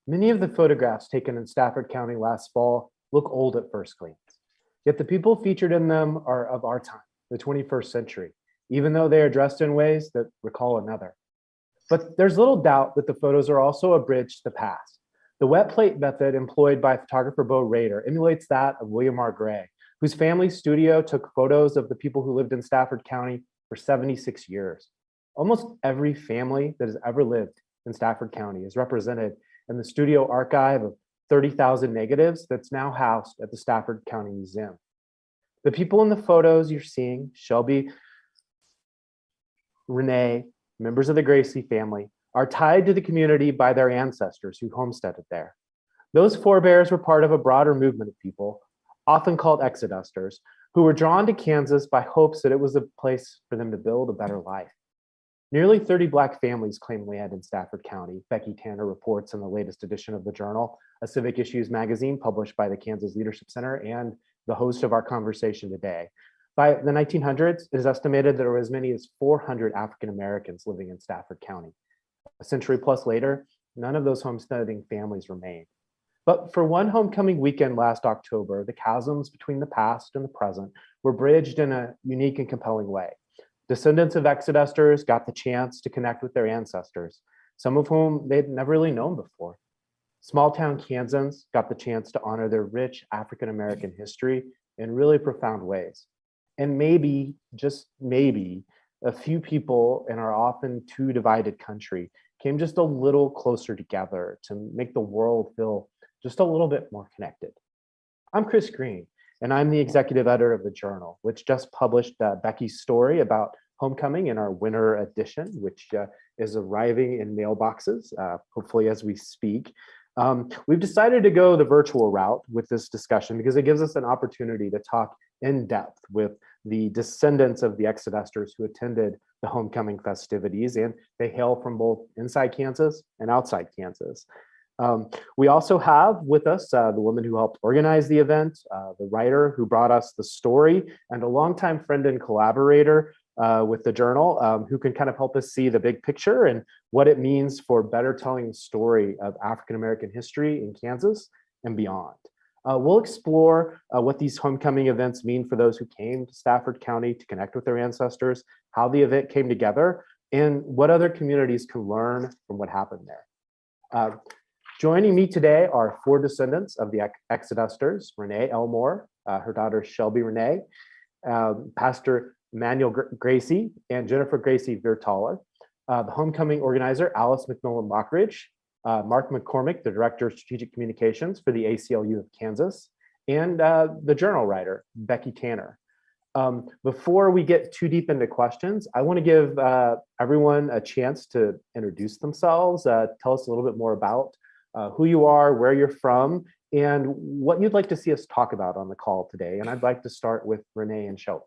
Many of the photographs taken in Stafford County last fall look old at first glance, yet the people featured in them are of our time, the 21st century, even though they are dressed in ways that recall another. But there's little doubt that the photos are also a bridge to the past. The wet plate method employed by photographer Bo Rader emulates that of William R. Gray, whose family studio took photos of the people who lived in Stafford County for 76 years. Almost every family that has ever lived in Stafford County is represented in the studio archive of 30,000 negatives that's now housed at the Stafford County Museum. The people in the photos you're seeing, Shelby, Rene, members of the Gracie family, are tied to the community by their ancestors who homesteaded there. Those forebears were part of a broader movement of people, often called Exodusters, who were drawn to Kansas by hopes that it was a place for them to build a better life. Nearly 30 Black families claim land in Stafford County, Beccy Tanner reports in the latest edition of the Journal, a Civic Issues magazine published by the Kansas Leadership Center and the host of our conversation today. By the 1900s, it is estimated that there were as many as 400 African Americans living in Stafford County. A century plus later, none of those homesteading families remain. But for one homecoming weekend last October, the chasms between the past and the present were bridged in a unique and compelling way. Descendants of Exodusters got the chance to connect with their ancestors, some of whom they'd never really known before. Small town Kansans got the chance to honor their rich African American history in really profound ways. And maybe, just maybe, a few people in our often too divided country came just a little closer together to make the world feel just a little bit more connected. I'm Chris Green, and I'm the executive editor of the Journal, which just published Becky's story about homecoming in our winter edition, which is arriving in mailboxes, hopefully as we speak. We've decided to go the virtual route with this discussion because it gives us an opportunity to talk in depth with the descendants of the Exodusters who attended the homecoming festivities, and they hail from both inside Kansas and outside Kansas. We also have with us the woman who helped organize the event, the writer who brought us the story, and a longtime friend and collaborator with the Journal, who can kind of help us see the big picture and what it means for better telling the story of African American history in Kansas and beyond. We'll explore what these homecoming events mean for those who came to Stafford County to connect with their ancestors, how the event came together, and what other communities can learn from what happened there. Joining me today are four descendants of the Exodusters: Rene Elmore, her daughter Shelby Ronea, Pastor Emanuel Gracie, and Jennifer Gracie Vierthaler, the homecoming organizer Alice McMillan Lockridge, Mark McCormick, the Director of Strategic Communications for the ACLU of Kansas, and the Journal writer, Beccy Tanner. Before we get too deep into questions, I want to give everyone a chance to introduce themselves, tell us a little bit more about who you are, where you're from, and what you'd like to see us talk about on the call today. And I'd like to start with Rene and Shelby.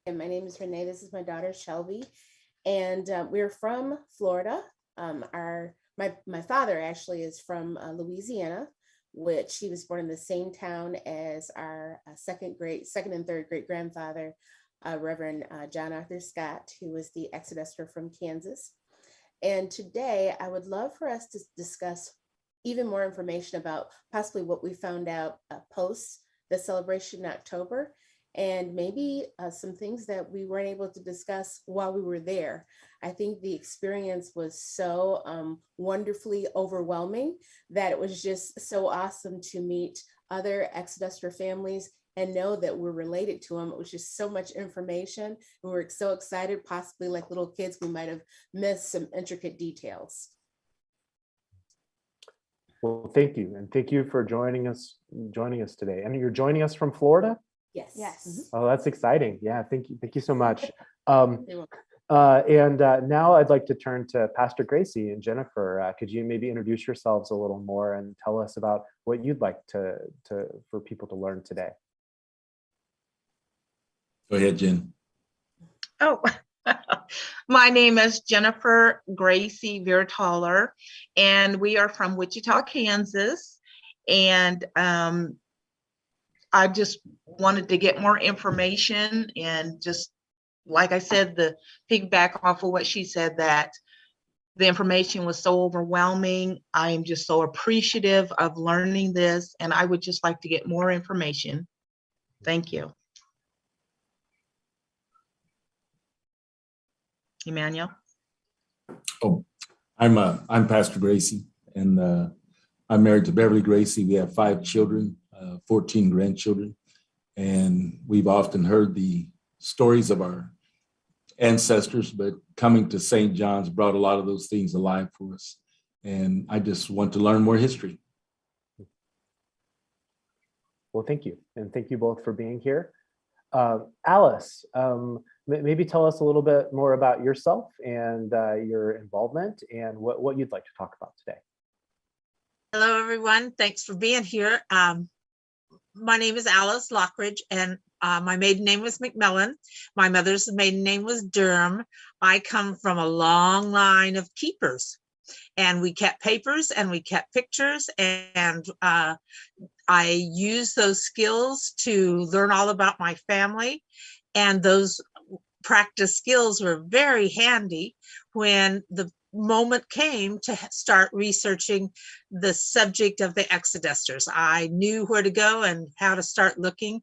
And my name is Rene. This is my daughter, Shelby. And we're from Florida. My father actually is from Louisiana, which he was born in the same town as our second and third great grandfather, Reverend John Arthur Scott, who was the Exoduster from Kansas. And today I would love for us to discuss even more information about possibly what we found out post the celebration in October, and maybe some things that we weren't able to discuss while we were there. I think the experience was so wonderfully overwhelming that it was just so awesome to meet other Exoduster families and know that we're related to them. It was just so much information, and we were so excited, possibly like little kids, we might have missed some intricate details. Well, thank you, and thank you for joining us today. And you're joining us from Florida? Yes. Yes. Mm-hmm. Oh, that's exciting. Yeah, thank you so much. Now I'd like to turn to Pastor Gracie and Jennifer. Could you maybe introduce yourselves a little more and tell us about what you'd like for people to learn today? Go ahead, Jen. Oh, my name is Jennifer Gracie Vertoller, and we are from Wichita, Kansas. And I just wanted to get more information, and just like I said, the piggyback off of what she said, that The information was so overwhelming. I am just so appreciative of learning this, and I would just like to get more information. Thank you. Emanuel? Oh, I'm Pastor Gracie, and I'm married to Beverly Gracie. We have 5 children, 14 grandchildren, and we've often heard the stories of our ancestors, but coming to St. John's brought a lot of those things alive for us. And I just want to learn more history. Well, thank you. And thank you both for being here. Alice, maybe tell us a little bit more about yourself and your involvement and what you'd like to talk about today. Hello, everyone. Thanks for being here. My name is Alice Lockridge, and my maiden name was McMillan. My mother's maiden name was Durham. I come from a long line of keepers, and we kept papers and we kept pictures, and I used those skills to learn all about my family, and those practice skills were very handy when the moment came to start researching the subject of the Exodusters. I knew where to go and how to start looking.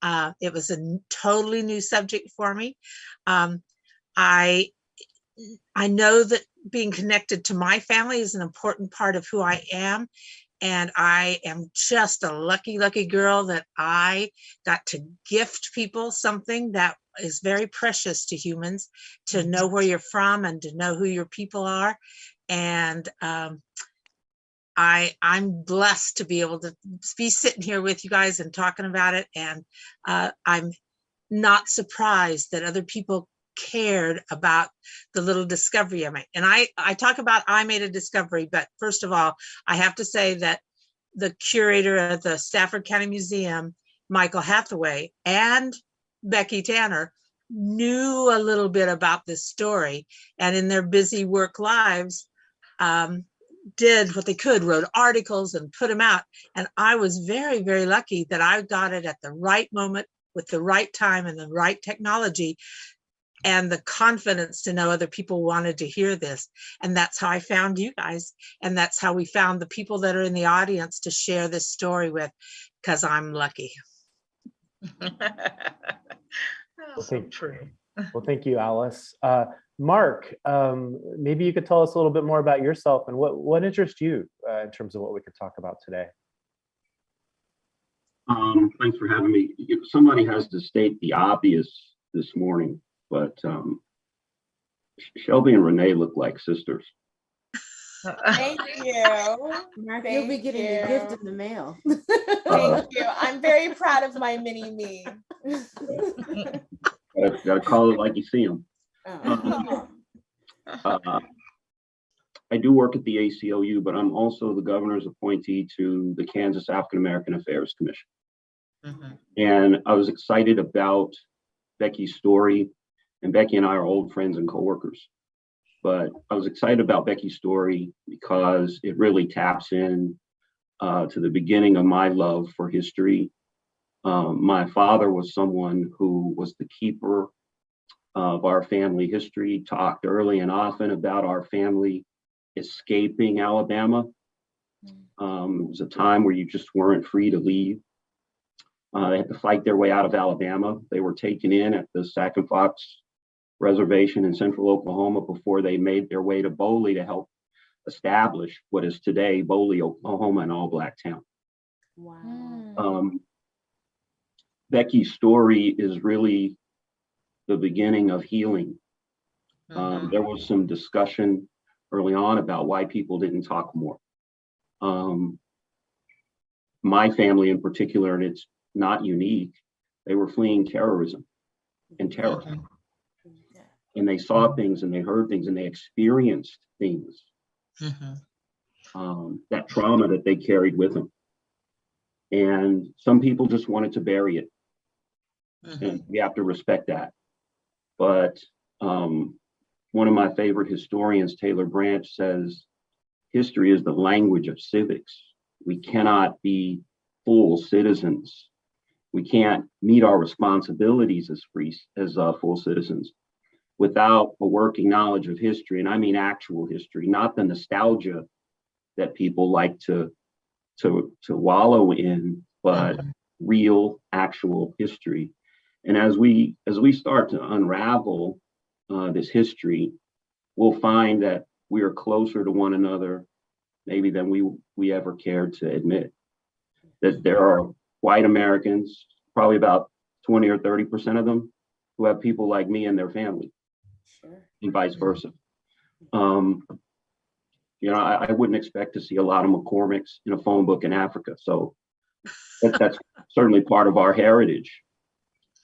It was a totally new subject for me. I know that being connected to my family is an important part of who I am. And I am just a lucky, lucky girl that I got to gift people something that is very precious to humans, to know where you're from and to know who your people are. And I'm blessed to be able to be sitting here with you guys and talking about it. And I'm not surprised that other people cared about the little discovery I made. And I talk about I made a discovery, but first of all, I have to say that the curator of the Stafford County Museum, Michael Hathaway, and Beccy Tanner knew a little bit about this story, and in their busy work lives, did what they could, wrote articles and put them out. And I was very, very lucky that I got it at the right moment with the right time and the right technology, and the confidence to know other people wanted to hear this. And that's how I found you guys. And that's how we found the people that are in the audience to share this story with, because I'm lucky. So true. Well, thank you, Alice. Mark, maybe you could tell us a little bit more about yourself and what interests you in terms of what we could talk about today. Thanks for having me. Somebody has to state the obvious this morning, but Shelby and Rene look like sisters. Thank you. Mark, you'll be getting a gift in the mail. Thank you. I'm very proud of my mini me. Gotta call it like you see them. Oh. I do work at the ACLU, but I'm also the governor's appointee to the Kansas African American Affairs Commission. And I was excited about Beccy's story, and Beccy and I are old friends and coworkers. But I was excited about Beccy's story because it really taps in to the beginning of my love for history. My father was someone who was the keeper of our family history, talked early and often about our family escaping Alabama. It was a time where you just weren't free to leave. They had to fight their way out of Alabama. They were taken in at the Sac and Fox Reservation in central Oklahoma before they made their way to Boley to help establish what is today Boley, Oklahoma, an all-Black town. Wow. Beccy's story is really the beginning of healing. There was some discussion early on about why people didn't talk more. My family in particular, and it's not unique, they were fleeing terrorism and terror. And they saw things and they heard things and they experienced things. That trauma that they carried with them. And some people just wanted to bury it. And we have to respect that. But one of my favorite historians, Taylor Branch, says history is the language of civics. We cannot be full citizens. We can't meet our responsibilities as full citizens without a working knowledge of history, and I mean actual history, not the nostalgia that people like to wallow in, but real, actual history. And as we start to unravel this history, we'll find that we are closer to one another maybe than we ever cared to admit. That there are white Americans, probably about 20 or 30% of them, who have people like me in their family, and vice versa. You know, I wouldn't expect to see a lot of McCormicks in a phone book in Africa. So that's certainly part of our heritage.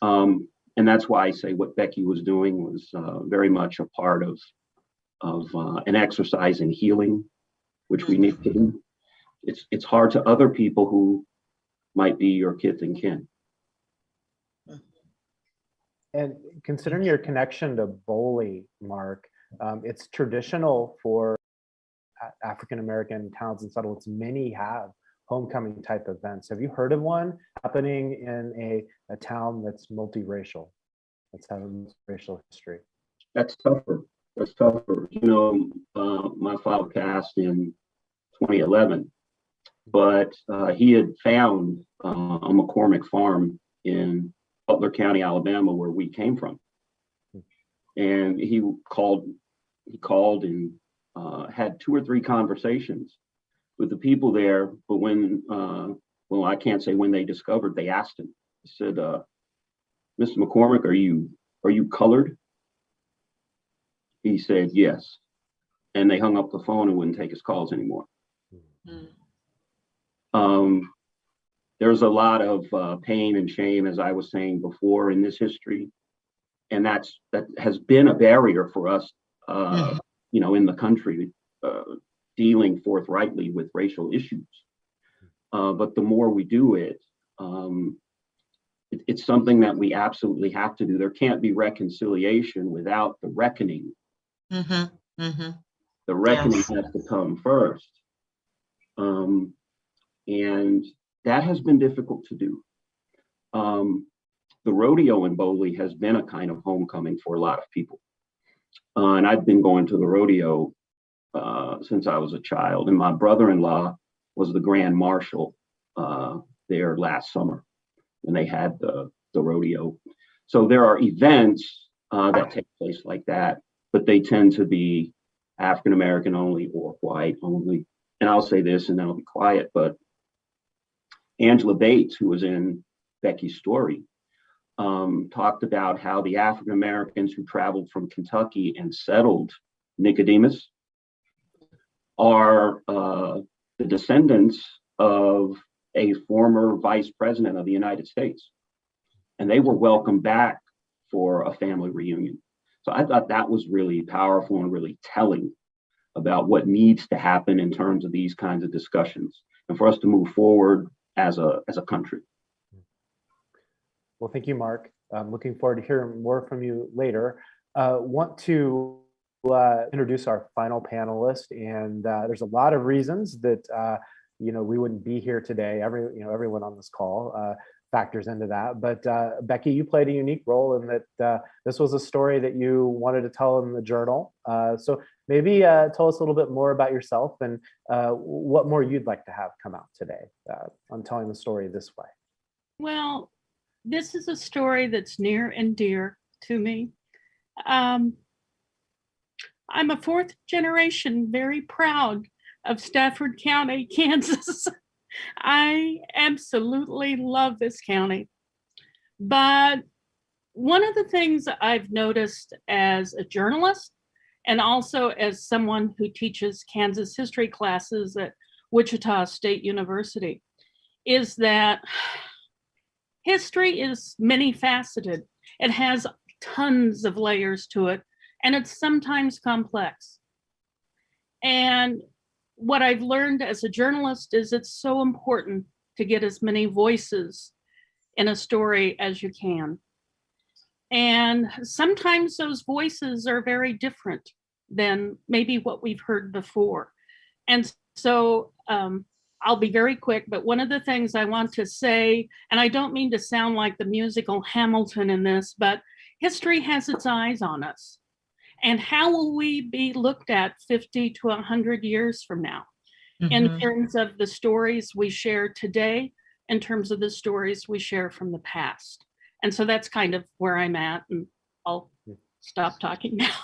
And that's why I say what Beccy was doing was very much a part of an exercise in healing, which we need to do. It's hard to other people who might be your kith and kin. And considering your connection to Boley, Mark, it's traditional for African-American towns and settlements. Many have homecoming type events. Have you heard of one happening in a town that's multiracial, that's having racial history? That's tougher. That's tougher. You know, my father passed in 2011, but he had found a McCormick farm in Butler County, Alabama, where we came from. And he called and had 2 or 3 conversations with the people there. But when, well, I can't say when they discovered, they asked him, he said, Mr. McCormick, are you colored? He said, yes. And they hung up the phone and wouldn't take his calls anymore. There's a lot of pain and shame, as I was saying before, in this history. And that has been a barrier for us, you know, in the country, dealing forthrightly with racial issues. But the more we do it, it's something that we absolutely have to do. There can't be reconciliation without the reckoning. The reckoning has to come first. And that has been difficult to do. The rodeo in Boley has been a kind of homecoming for a lot of people. And I've been going to the rodeo since I was a child. And my brother-in-law was the grand marshal there last summer when they had the rodeo. So there are events that take place like that, but they tend to be African-American only or white only. And I'll say this and then I'll be quiet, but Angela Bates, who was in Beccy's story, talked about how the African-Americans who traveled from Kentucky and settled Nicodemus are the descendants of a former vice president of the United States. And they were welcomed back for a family reunion. So I thought that was really powerful and really telling about what needs to happen in terms of these kinds of discussions and for us to move forward as a country. Well, thank you, Mark. I'm looking forward to hearing more from you later. Want to introduce our final panelist, and there's a lot of reasons that you know, we wouldn't be here today. Everyone on this call factors into that. But Beccy, you played a unique role in that. This was a story that you wanted to tell in the journal. So maybe tell us a little bit more about yourself and what more you'd like to have come out today on telling the story this way. Well, this is a story that's near and dear to me. I'm a 4th generation, very proud of Stafford County, Kansas. I absolutely love this county. But one of the things I've noticed as a journalist and also as someone who teaches Kansas history classes at Wichita State University is that history is many faceted. It has tons of layers to it, and it's sometimes complex. And what I've learned as a journalist is it's so important to get as many voices in a story as you can. And sometimes those voices are very different than maybe what we've heard before. And so I'll be very quick, but one of the things I want to say, and I don't mean to sound like the musical Hamilton in this, but history has its eyes on us. And how will we be looked at 50 to 100 years from now in Mhm. terms of the stories we share today, in terms of the stories we share from the past? And so that's kind of where I'm at, and I'll stop talking now.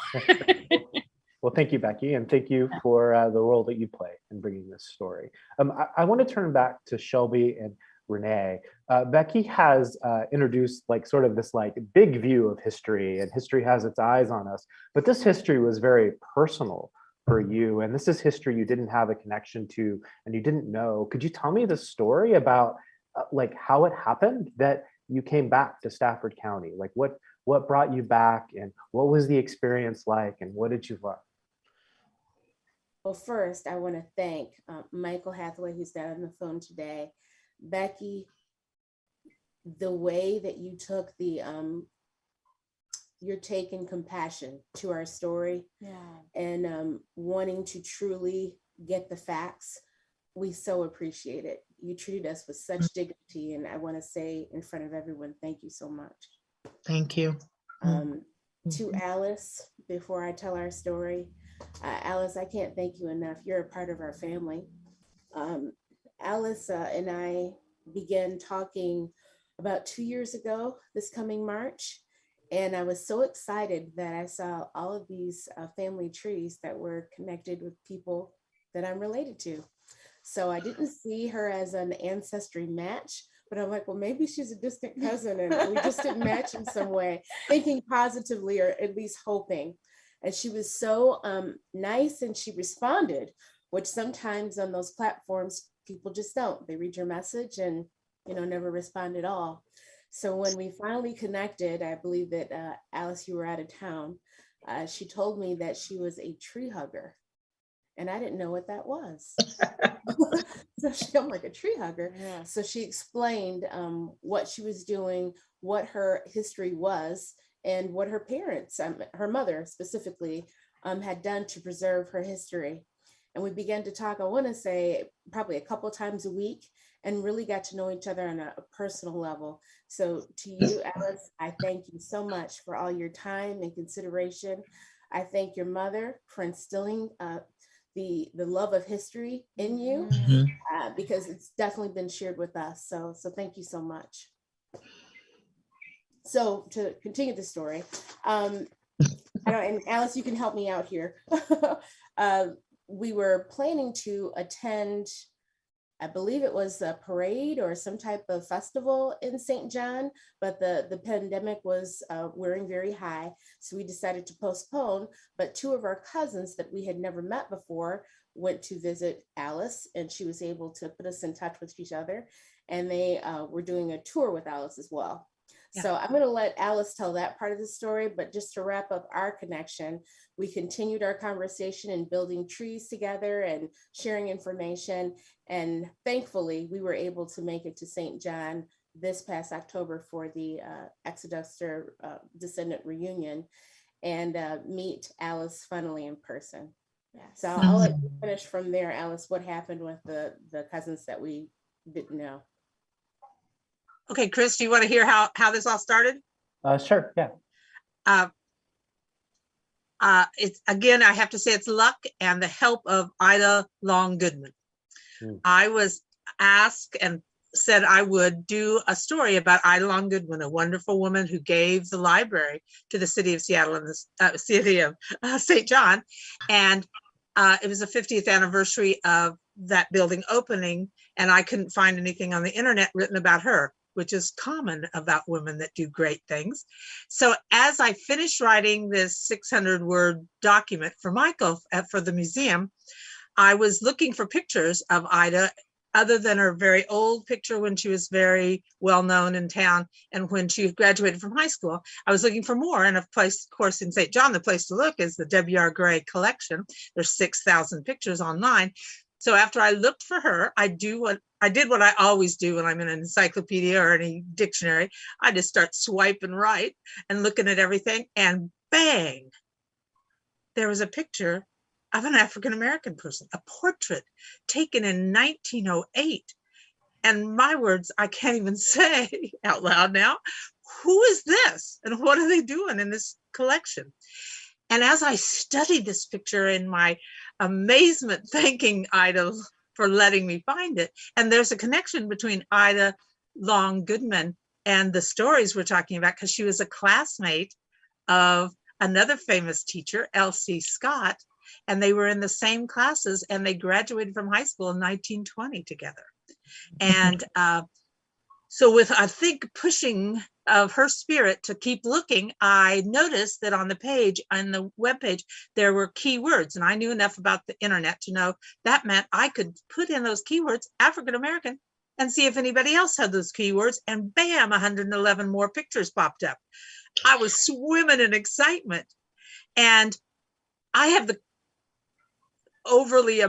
Well, thank you, Beccy, and thank you for the role that you play in bringing this story. I want to turn back to Shelby and Rene. Beccy has introduced like sort of this like big view of history, and history has its eyes on us. But this history was very personal for you, and this is history you didn't have a connection to and you didn't know. Could you tell me the story about like how it happened that you came back to Stafford County? Like what brought you back, and what was the experience like, and what did you learn? Well, first, I want to thank Michael Hathaway, who's down on the phone today. Beccy, the way that you took your take and compassion to our story, and wanting to truly get the facts, we so appreciate it. You treated us with such dignity, and I want to say in front of everyone, thank you so much. Thank you. To Alice, before I tell our story, Alice, I can't thank you enough. You're a part of our family. Alice and I began talking about 2 years ago, this coming March. And I was so excited that I saw all of these family trees that were connected with people that I'm related to. So I didn't see her as an ancestry match, but I'm like, well, maybe she's a distant cousin and we just didn't match in some way, thinking positively or at least hoping. And she was so nice, and she responded, which sometimes on those platforms, people just don't. They read your message and, never respond at all. So when we finally connected, I believe that Alice, you were out of town. She told me that she was a tree hugger, and I didn't know what that was. So I'm like, a tree hugger. Yeah. So she explained what she was doing, what her history was, and what her parents, her mother specifically, had done to preserve her history. And we began to talk, I want to say probably a couple times a week, and really got to know each other on a personal level. So to you, Alice, I thank you so much for all your time and consideration. I thank your mother for instilling the love of history in you, because it's definitely been shared with us. So thank you so much. So to continue the story, and Alice, you can help me out here. We were planning to attend, I believe it was a parade or some type of festival in St. John, but the pandemic was wearing very high. So we decided to postpone, but two of our cousins that we had never met before went to visit Alice, and she was able to put us in touch with each other. And they were doing a tour with Alice as well. Yeah. So I'm going to let Alice tell that part of the story, but just to wrap up our connection, we continued our conversation and building trees together and sharing information. And thankfully, we were able to make it to St. John this past October for the Exodusters descendant reunion and meet Alice finally in person. Yeah. So I'll let you finish from there, Alice, what happened with the cousins that we didn't know. Okay, Chris, do you want to hear how this all started? Sure, yeah. It's again, I have to say it's luck and the help of Ida Long Goodman. I was asked and said I would do a story about Ida Long Goodman, a wonderful woman who gave the library to the city of Seattle and the city of St. John. And it was the 50th anniversary of that building opening, and I couldn't find anything on the internet written about her, which is common about women that do great things. So as I finished writing this 600-word document for Michael for the museum, I was looking for pictures of Ida other than her very old picture when she was very well known in town and when she graduated from high school. I was looking for more, and of course in St. John, the place to look is the W.R. Gray collection. There's 6,000 pictures online. So after I looked for her, I did what I always do when I'm in an encyclopedia or any dictionary. I just start swiping right and looking at everything, and bang, there was a picture of an African-American person, a portrait taken in 1908. And my words, I can't even say out loud now, who is this? And what are they doing in this collection? And as I studied this picture in my amazement, thanking Ida for letting me find it, and there's a connection between Ida Long Goodman and the stories we're talking about, because she was a classmate of another famous teacher, L.C. Scott, and they were in the same classes, and they graduated from high school in 1920 together. And so with, I think, pushing of her spirit to keep looking, I noticed that on the page, on the webpage, there were keywords, and I knew enough about the internet to know that meant I could put in those keywords, African-American, and see if anybody else had those keywords, and bam, 111 more pictures popped up. I was swimming in excitement. And I have the overly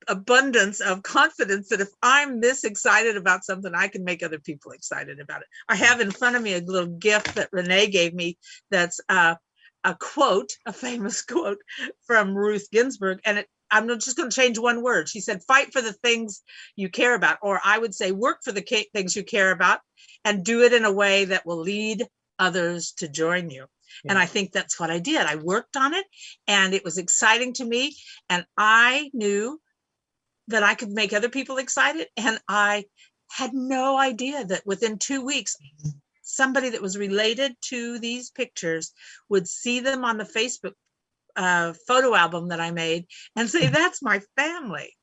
abundance of confidence that if I'm this excited about something, I can make other people excited about it. I have in front of me a little gift that Rene gave me that's a quote, a famous quote from Ruth Ginsburg. And I'm just going to change one word. She said, fight for the things you care about. Or I would say, work for the things you care about and do it in a way that will lead others to join you. Yeah. And I think that's what I did. I worked on it and it was exciting to me. And I knew that I could make other people excited. And I had no idea that within 2 weeks, somebody that was related to these pictures would see them on the Facebook photo album that I made and say, that's my family.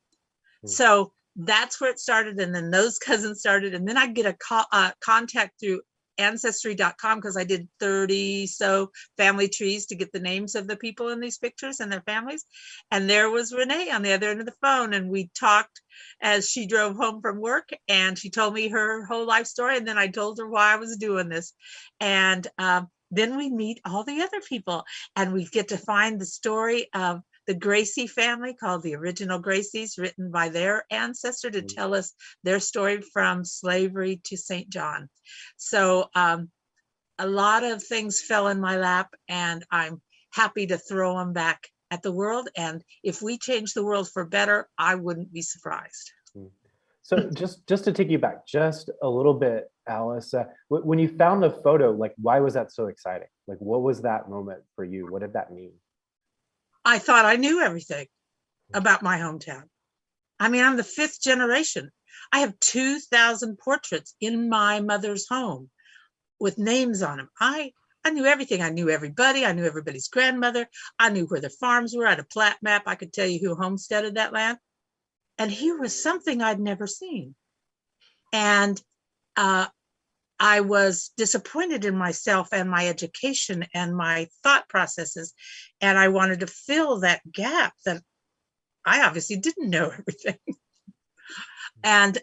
So that's where it started. And then those cousins started. And then I'd get a contact through ancestry.com because I did 30 so family trees to get the names of the people in these pictures and their families. And there was Rene on the other end of the phone. And we talked as she drove home from work and she told me her whole life story. And then I told her why I was doing this. And then we meet all the other people and we get to find the story of the Gracie family, called the original Gracies, written by their ancestor to tell us their story from slavery to St. John. So a lot of things fell in my lap and I'm happy to throw them back at the world. And if we change the world for better, I wouldn't be surprised. So just to take you back just a little bit, Alice, when you found the photo, like, why was that so exciting? Like, what was that moment for you? What did that mean? I thought I knew everything about my hometown. I mean, I'm the 5th generation. I have 2,000 portraits in my mother's home with names on them. I knew everything. I knew everybody. I knew everybody's grandmother. I knew where their farms were. I had a plat map. I could tell you who homesteaded that land. And here was something I'd never seen. And I was disappointed in myself and my education and my thought processes. And I wanted to fill that gap that I obviously didn't know everything. And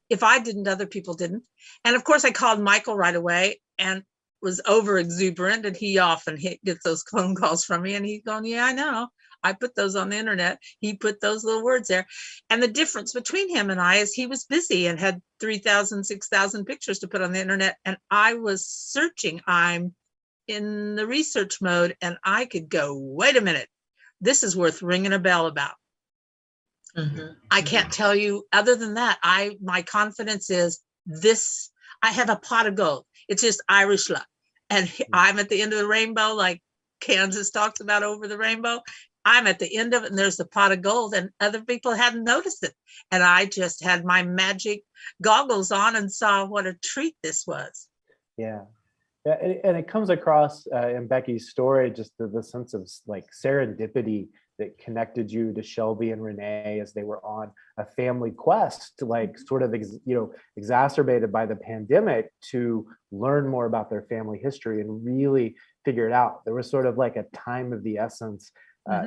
if I didn't, other people didn't. And of course I called Michael right away and was over exuberant, and he often gets those phone calls from me and he's going, yeah, I know. I put those on the internet. He put those little words there. And the difference between him and I is he was busy and had 3,000, 6,000 pictures to put on the internet. And I was searching. I'm in the research mode and I could go, wait a minute, this is worth ringing a bell about. I can't tell you other than that. My confidence is this. I have a pot of gold. It's just Irish luck. And I'm at the end of the rainbow, like Kansas talks about over the rainbow. I'm at the end of it and there's the pot of gold and other people hadn't noticed it. And I just had my magic goggles on and saw what a treat this was. Yeah. And it comes across in Becky's story, just the sense of like serendipity that connected you to Shelby and Rene as they were on a family quest, like sort of, exacerbated by the pandemic, to learn more about their family history and really figure it out. There was sort of like a time of the essence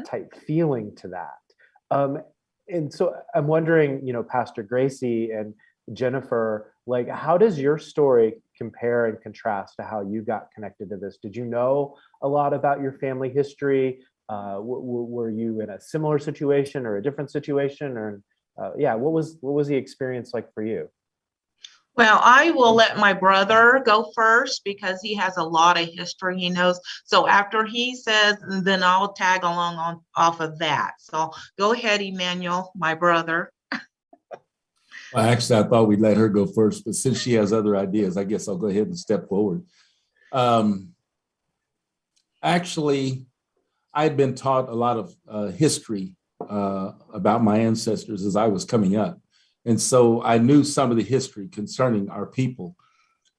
type feeling to that. And so I'm wondering, Pastor Gracie and Jennifer, like, how does your story compare and contrast to how you got connected to this? Did you know a lot about your family history? Were you in a similar situation or a different situation? Or what was the experience like for you? Well, I will let my brother go first because he has a lot of history he knows. So after he says, then I'll tag along off of that. So go ahead, Emanuel, my brother. Well, actually, I thought we'd let her go first, but since she has other ideas, I guess I'll go ahead and step forward. Actually, I had been taught a lot of history about my ancestors as I was coming up. And so I knew some of the history concerning our people.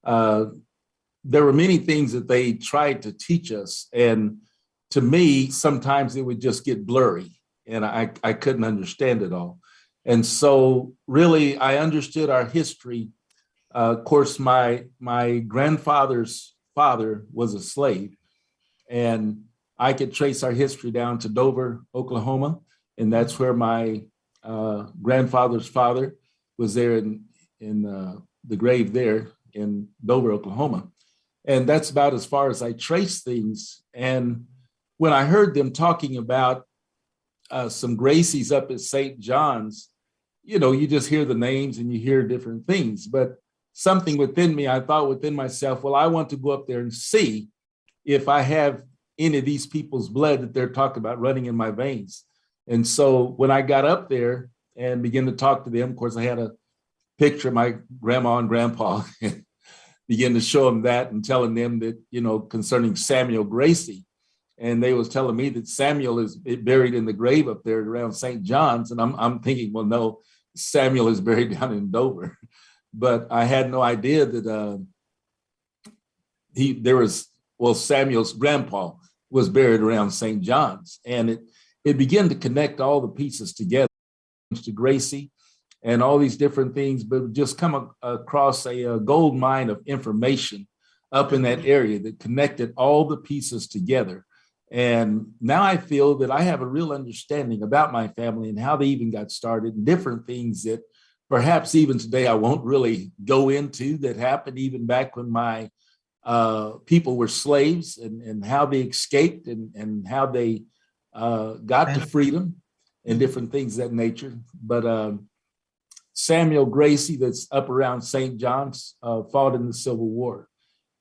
There were many things that they tried to teach us. And to me, sometimes it would just get blurry and I couldn't understand it all. And so really, I understood our history. Of course, my grandfather's father was a slave, and I could trace our history down to Dover, Oklahoma. And that's where my grandfather's father was there in the grave there in Dover, Oklahoma. And that's about as far as I trace things. And when I heard them talking about some Gracies up at St. John's, you know, you just hear the names and you hear different things. But something within me, I thought within myself, well, I want to go up there and see if I have any of these people's blood that they're talking about running in my veins. And so when I got up there and began to talk to them, of course, I had a picture of my grandma and grandpa and began to show them that and telling them that, you know, concerning Samuel Gracie. And they was telling me that Samuel is buried in the grave up there around St. John's. And I'm thinking, well, no, Samuel is buried down in Dover. But I had no idea that Samuel's grandpa was buried around St. John's. And it began to connect all the pieces together to Gracie and all these different things, but just come across a gold mine of information up in that area that connected all the pieces together. And now I feel that I have a real understanding about my family and how they even got started and different things that perhaps even today I won't really go into that happened even back when my people were slaves and how they escaped and how they got to freedom and different things of that nature. But Samuel Gracie, that's up around St. John's, fought in the Civil War.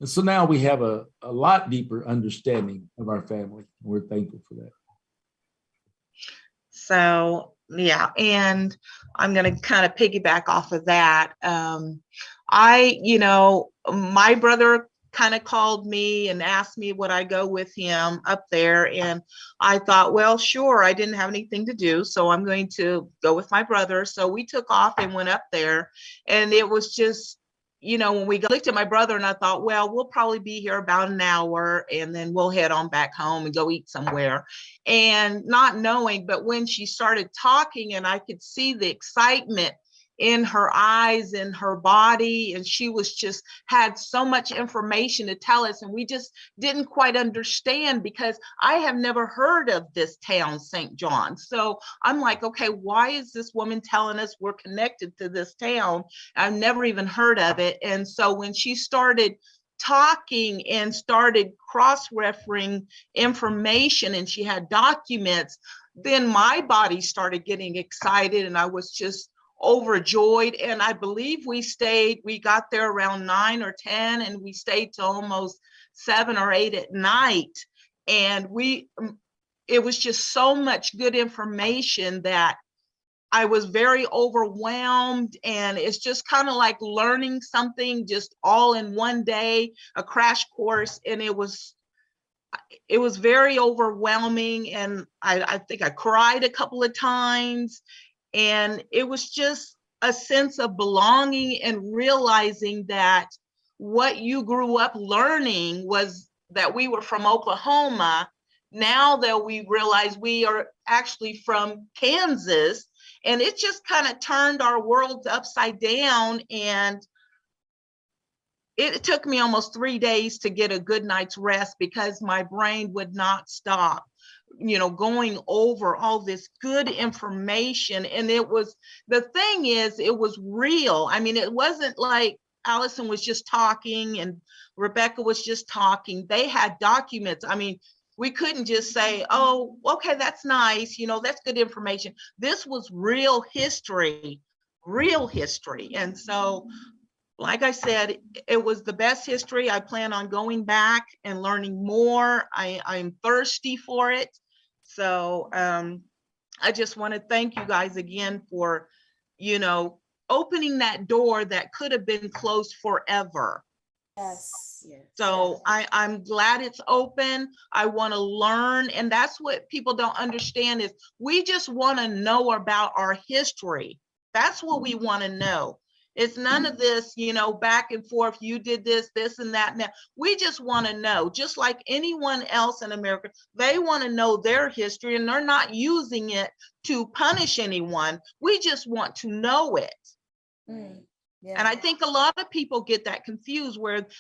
And so now we have a lot deeper understanding of our family. We're thankful for that. So, yeah, and I'm going to kind of piggyback off of that. My brother kind of called me and asked me would I go with him up there. And I thought, well, sure, I didn't have anything to do, so I'm going to go with my brother. So we took off and went up there. And it was just, you know, when we looked at my brother and I thought, well, we'll probably be here about an hour and then we'll head on back home and go eat somewhere. And not knowing, but when she started talking and I could see the excitement in her eyes and her body, and she was just had so much information to tell us, and we just didn't quite understand because I have never heard of this town, St. John. So I'm like, okay, why is this woman telling us we're connected to this town? I've never even heard of it. And so when she started talking and started cross-referencing information and she had documents, then my body started getting excited and I was just overjoyed. And I believe we got there around 9 or 10 and we stayed till almost 7 or 8 at night. And it was just so much good information that I was very overwhelmed, and it's just kind of like learning something just all in one day, a crash course. And it was very overwhelming. And I think I cried a couple of times. And it was just a sense of belonging and realizing that what you grew up learning was that we were from Oklahoma. Now that we realize we are actually from Kansas, and it just kind of turned our world upside down. And it took me almost 3 days to get a good night's rest because my brain would not stop, you know, going over all this good information. And the thing is, it was real. I mean, it wasn't like Allison was just talking and Rebecca was just talking. They had documents. I mean, we couldn't just say, oh, okay, that's nice. You know, that's good information. This was real history. And so, like I said, it was the best history. I plan on going back and learning more. I'm thirsty for it. So I just want to thank you guys again for, you know, opening that door that could have been closed forever. Yes, yes. So I'm glad it's open. I want to learn. And that's what people don't understand is we just want to know about our history. That's what we want to know. It's none of this, you know, back and forth. You did this, this and that. Now we just want to know, just like anyone else in America, they want to know their history and they're not using it to punish anyone. We just want to know it. Mm, yeah. And I think a lot of people get that confused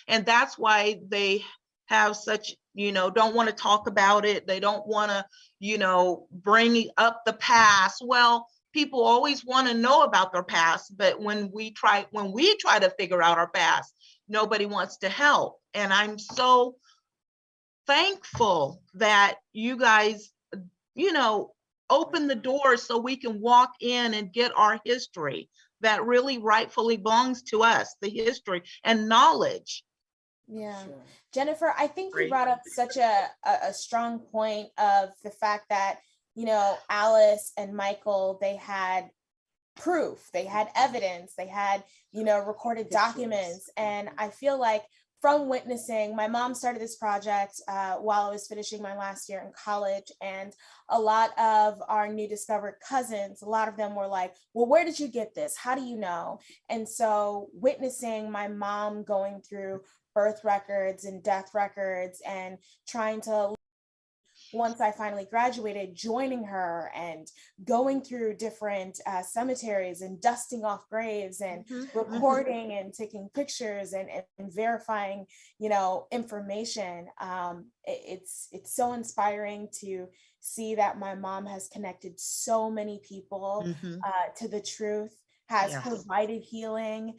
and that's why they have such, you know, don't want to talk about it. They don't want to, you know, bring up the past. Well, people always want to know about their past, but when we try to figure out our past, nobody wants to help. And I'm so thankful that you guys, you know, open the doors so we can walk in and get our history that really rightfully belongs to us, the history and knowledge. Yeah. Sure. Jennifer, I think you Great. brought up such a strong point of the fact that, you know, Alice and Michael, they had proof, they had evidence, they had, you know, recorded documents. And I feel like from witnessing, my mom started this project while I was finishing my last year in college. And a lot of our new discovered cousins, a lot of them were like, well, where did you get this? How do you know? And so witnessing my mom going through birth records and death records and trying to, once I finally graduated, joining her and going through different cemeteries and dusting off graves and recording and taking pictures and verifying, you know, information. It's so inspiring to see that my mom has connected so many people to the truth, has provided healing.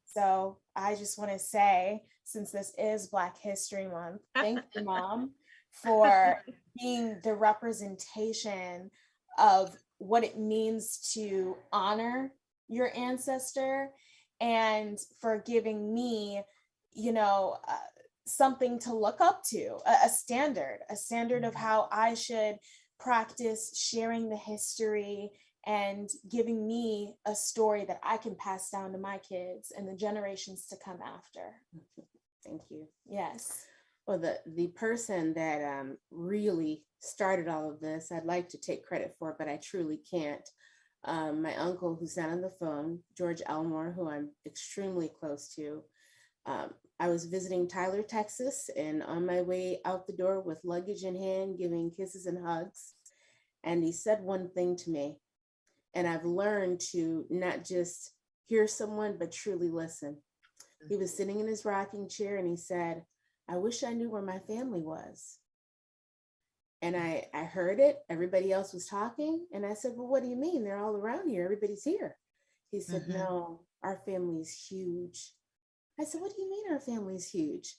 So I just want to say, since this is Black History Month, thank you, Mom, for being the representation of what it means to honor your ancestor and for giving me, you know, something to look up to, a standard of how I should practice sharing the history and giving me a story that I can pass down to my kids and the generations to come after. Thank you. Yes. Well, the person that really started all of this, I'd like to take credit for, but I truly can't. My uncle, who's not on the phone, George Elmore, who I'm extremely close to. I was visiting Tyler, Texas, and on my way out the door with luggage in hand, giving kisses and hugs. And he said one thing to me, and I've learned to not just hear someone, but truly listen. He was sitting in his rocking chair and he said, I wish I knew where my family was. And I heard it, everybody else was talking. And I said, well, what do you mean? They're all around here, everybody's here. He said, no, our family is huge. I said, what do you mean our family is huge?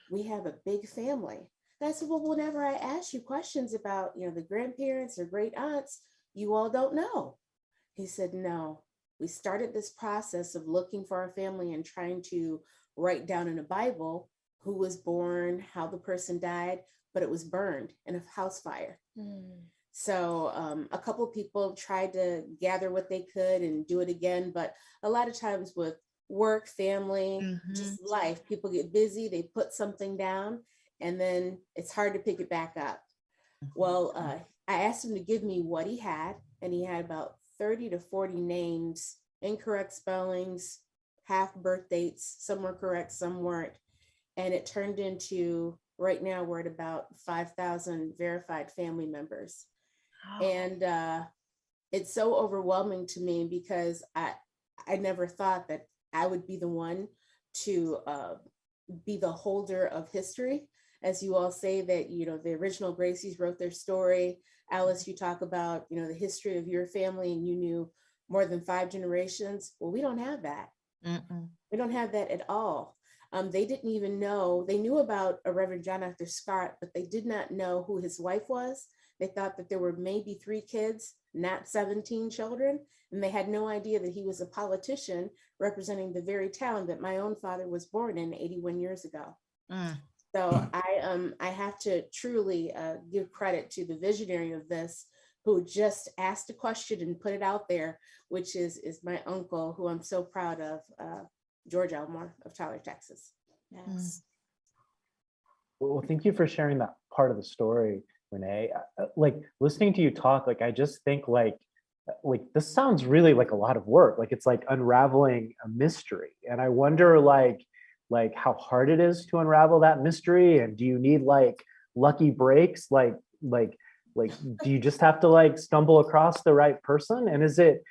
We have a big family. And I said, well, whenever I ask you questions about, you know, the grandparents or great aunts, you all don't know. He said, no, we started this process of looking for our family and trying to write down in a Bible who was born, how the person died, but it was burned in a house fire. So a couple of people tried to gather what they could and do it again, but a lot of times with work, family, just life, people get busy, they put something down, and then it's hard to pick it back up. Well, I asked him to give me what he had, and he had about 30 to 40 names, incorrect spellings, half birth dates, some were correct, some weren't. And it turned into, right now we're at about 5,000 verified family members. And it's so overwhelming to me because I never thought that I would be the one to be the holder of history. As you all say that, you know, the original Gracies wrote their story. Alice, you talk about, you know, the history of your family and you knew more than 5 generations. Well, we don't have that. We don't have that at all. They didn't even know, they knew about a Reverend John Arthur Scott, but they did not know who his wife was. They thought that there were maybe 3 kids, not 17 children. And they had no idea that he was a politician representing the very town that my own father was born in 81 years ago. So I have to truly give credit to the visionary of this, who just asked a question and put it out there, which is my uncle, who I'm so proud of, George Elmore of Tyler, Texas. Yes. Well, thank you for sharing that part of the story, Renee. Like listening to you talk, like I just think like this sounds really like a lot of work. Like it's like unraveling a mystery, and I wonder like how hard it is to unravel that mystery. And do you need like lucky breaks? Like do you just have to like stumble across the right person? And is it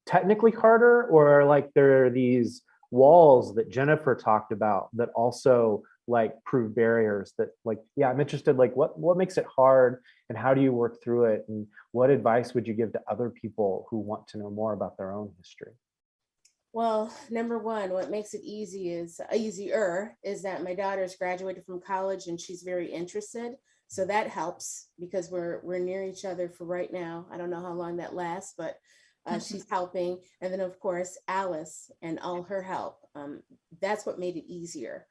technically harder, or like there are these walls that Jennifer talked about that also like prove barriers that like, yeah, I'm interested, like what makes it hard and how do you work through it? And what advice would you give to other people who want to know more about their own history? Well, number one, what makes it easier is that my daughter's graduated from college and she's very interested. So that helps because we're near each other for right now. I don't know how long that lasts, but she's helping. And then of course, Alice and all her help. That's what made it easier.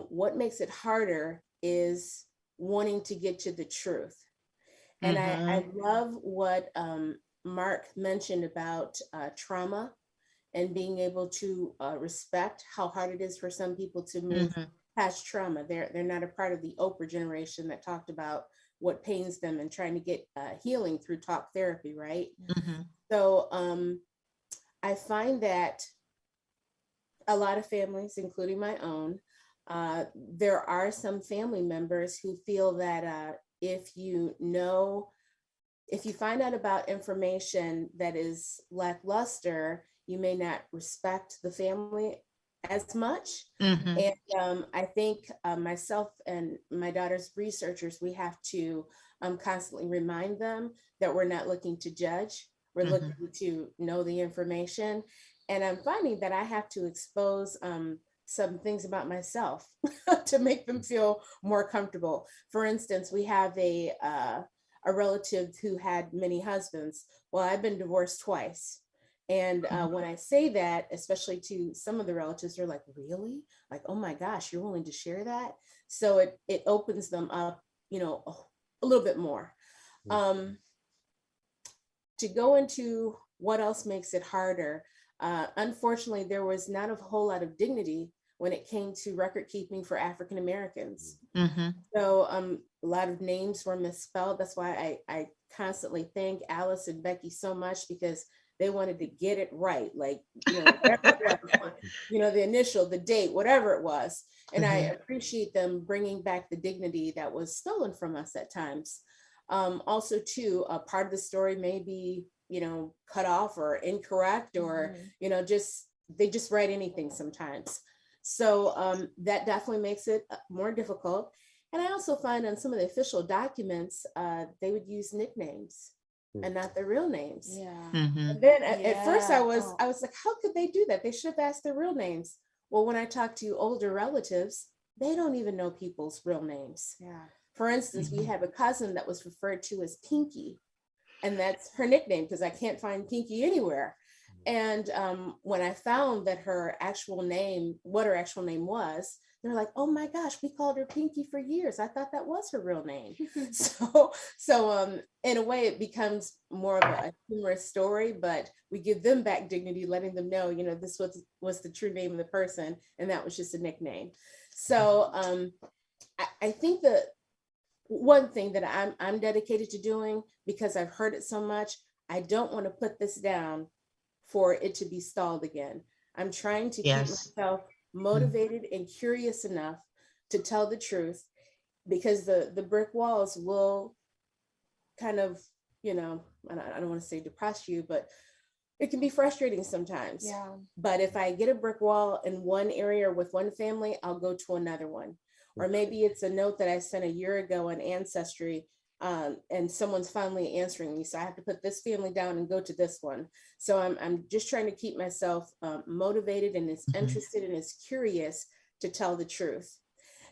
What makes it harder is wanting to get to the truth. And I love what Mark mentioned about trauma and being able to respect how hard it is for some people to move past trauma. They're not a part of the Oprah generation that talked about what pains them and trying to get healing through talk therapy, right? So I find that a lot of families, including my own, there are some family members who feel that if you find out about information that is lackluster, you may not respect the family as much. And I think myself and my daughter's researchers, we have to constantly remind them that we're not looking to judge, we're looking to know the information. And I'm finding that I have to expose some things about myself to make them feel more comfortable. For instance, we have a relative who had many husbands. Well, I've been divorced twice. And when I say that, especially to some of the relatives, they're like, really? Like, oh my gosh, you're willing to share that? So it opens them up, a little bit more. To go into what else makes it harder, unfortunately, there was not a whole lot of dignity when it came to record keeping for African Americans. So a lot of names were misspelled. That's why I constantly thank Alice and Beccy so much, because they wanted to get it right, like, the initial, the date, whatever it was. And I appreciate them bringing back the dignity that was stolen from us at times. Also too, a part of the story may be, cut off or incorrect, or, they just write anything sometimes. So that definitely makes it more difficult. And I also find on some of the official documents, they would use nicknames and not their real names. And then at first I was like, how could they do that? They should have asked their real names. Well, when I talk to older relatives, they don't even know people's real names. For instance, we have a cousin that was referred to as Pinky, and that's her nickname because I can't find Pinky anywhere. And when I found that what her actual name was, they're like, oh my gosh, we called her Pinky for years. I thought that was her real name. So in a way, it becomes more of a humorous story, but we give them back dignity, letting them know, this was the true name of the person, and that was just a nickname. So I think that one thing that I'm dedicated to doing, because I've heard it so much, I don't want to put this down for it to be stalled again. I'm trying to keep myself motivated and curious enough to tell the truth, because the brick walls will kind of, I don't want to say depress you, but it can be frustrating sometimes. But if I get a brick wall in one area with one family, I'll go to another one. Or maybe it's a note that I sent a year ago on Ancestry, and someone's finally answering me. So I have to put this family down and go to this one. So I'm just trying to keep myself motivated and as interested and as curious to tell the truth.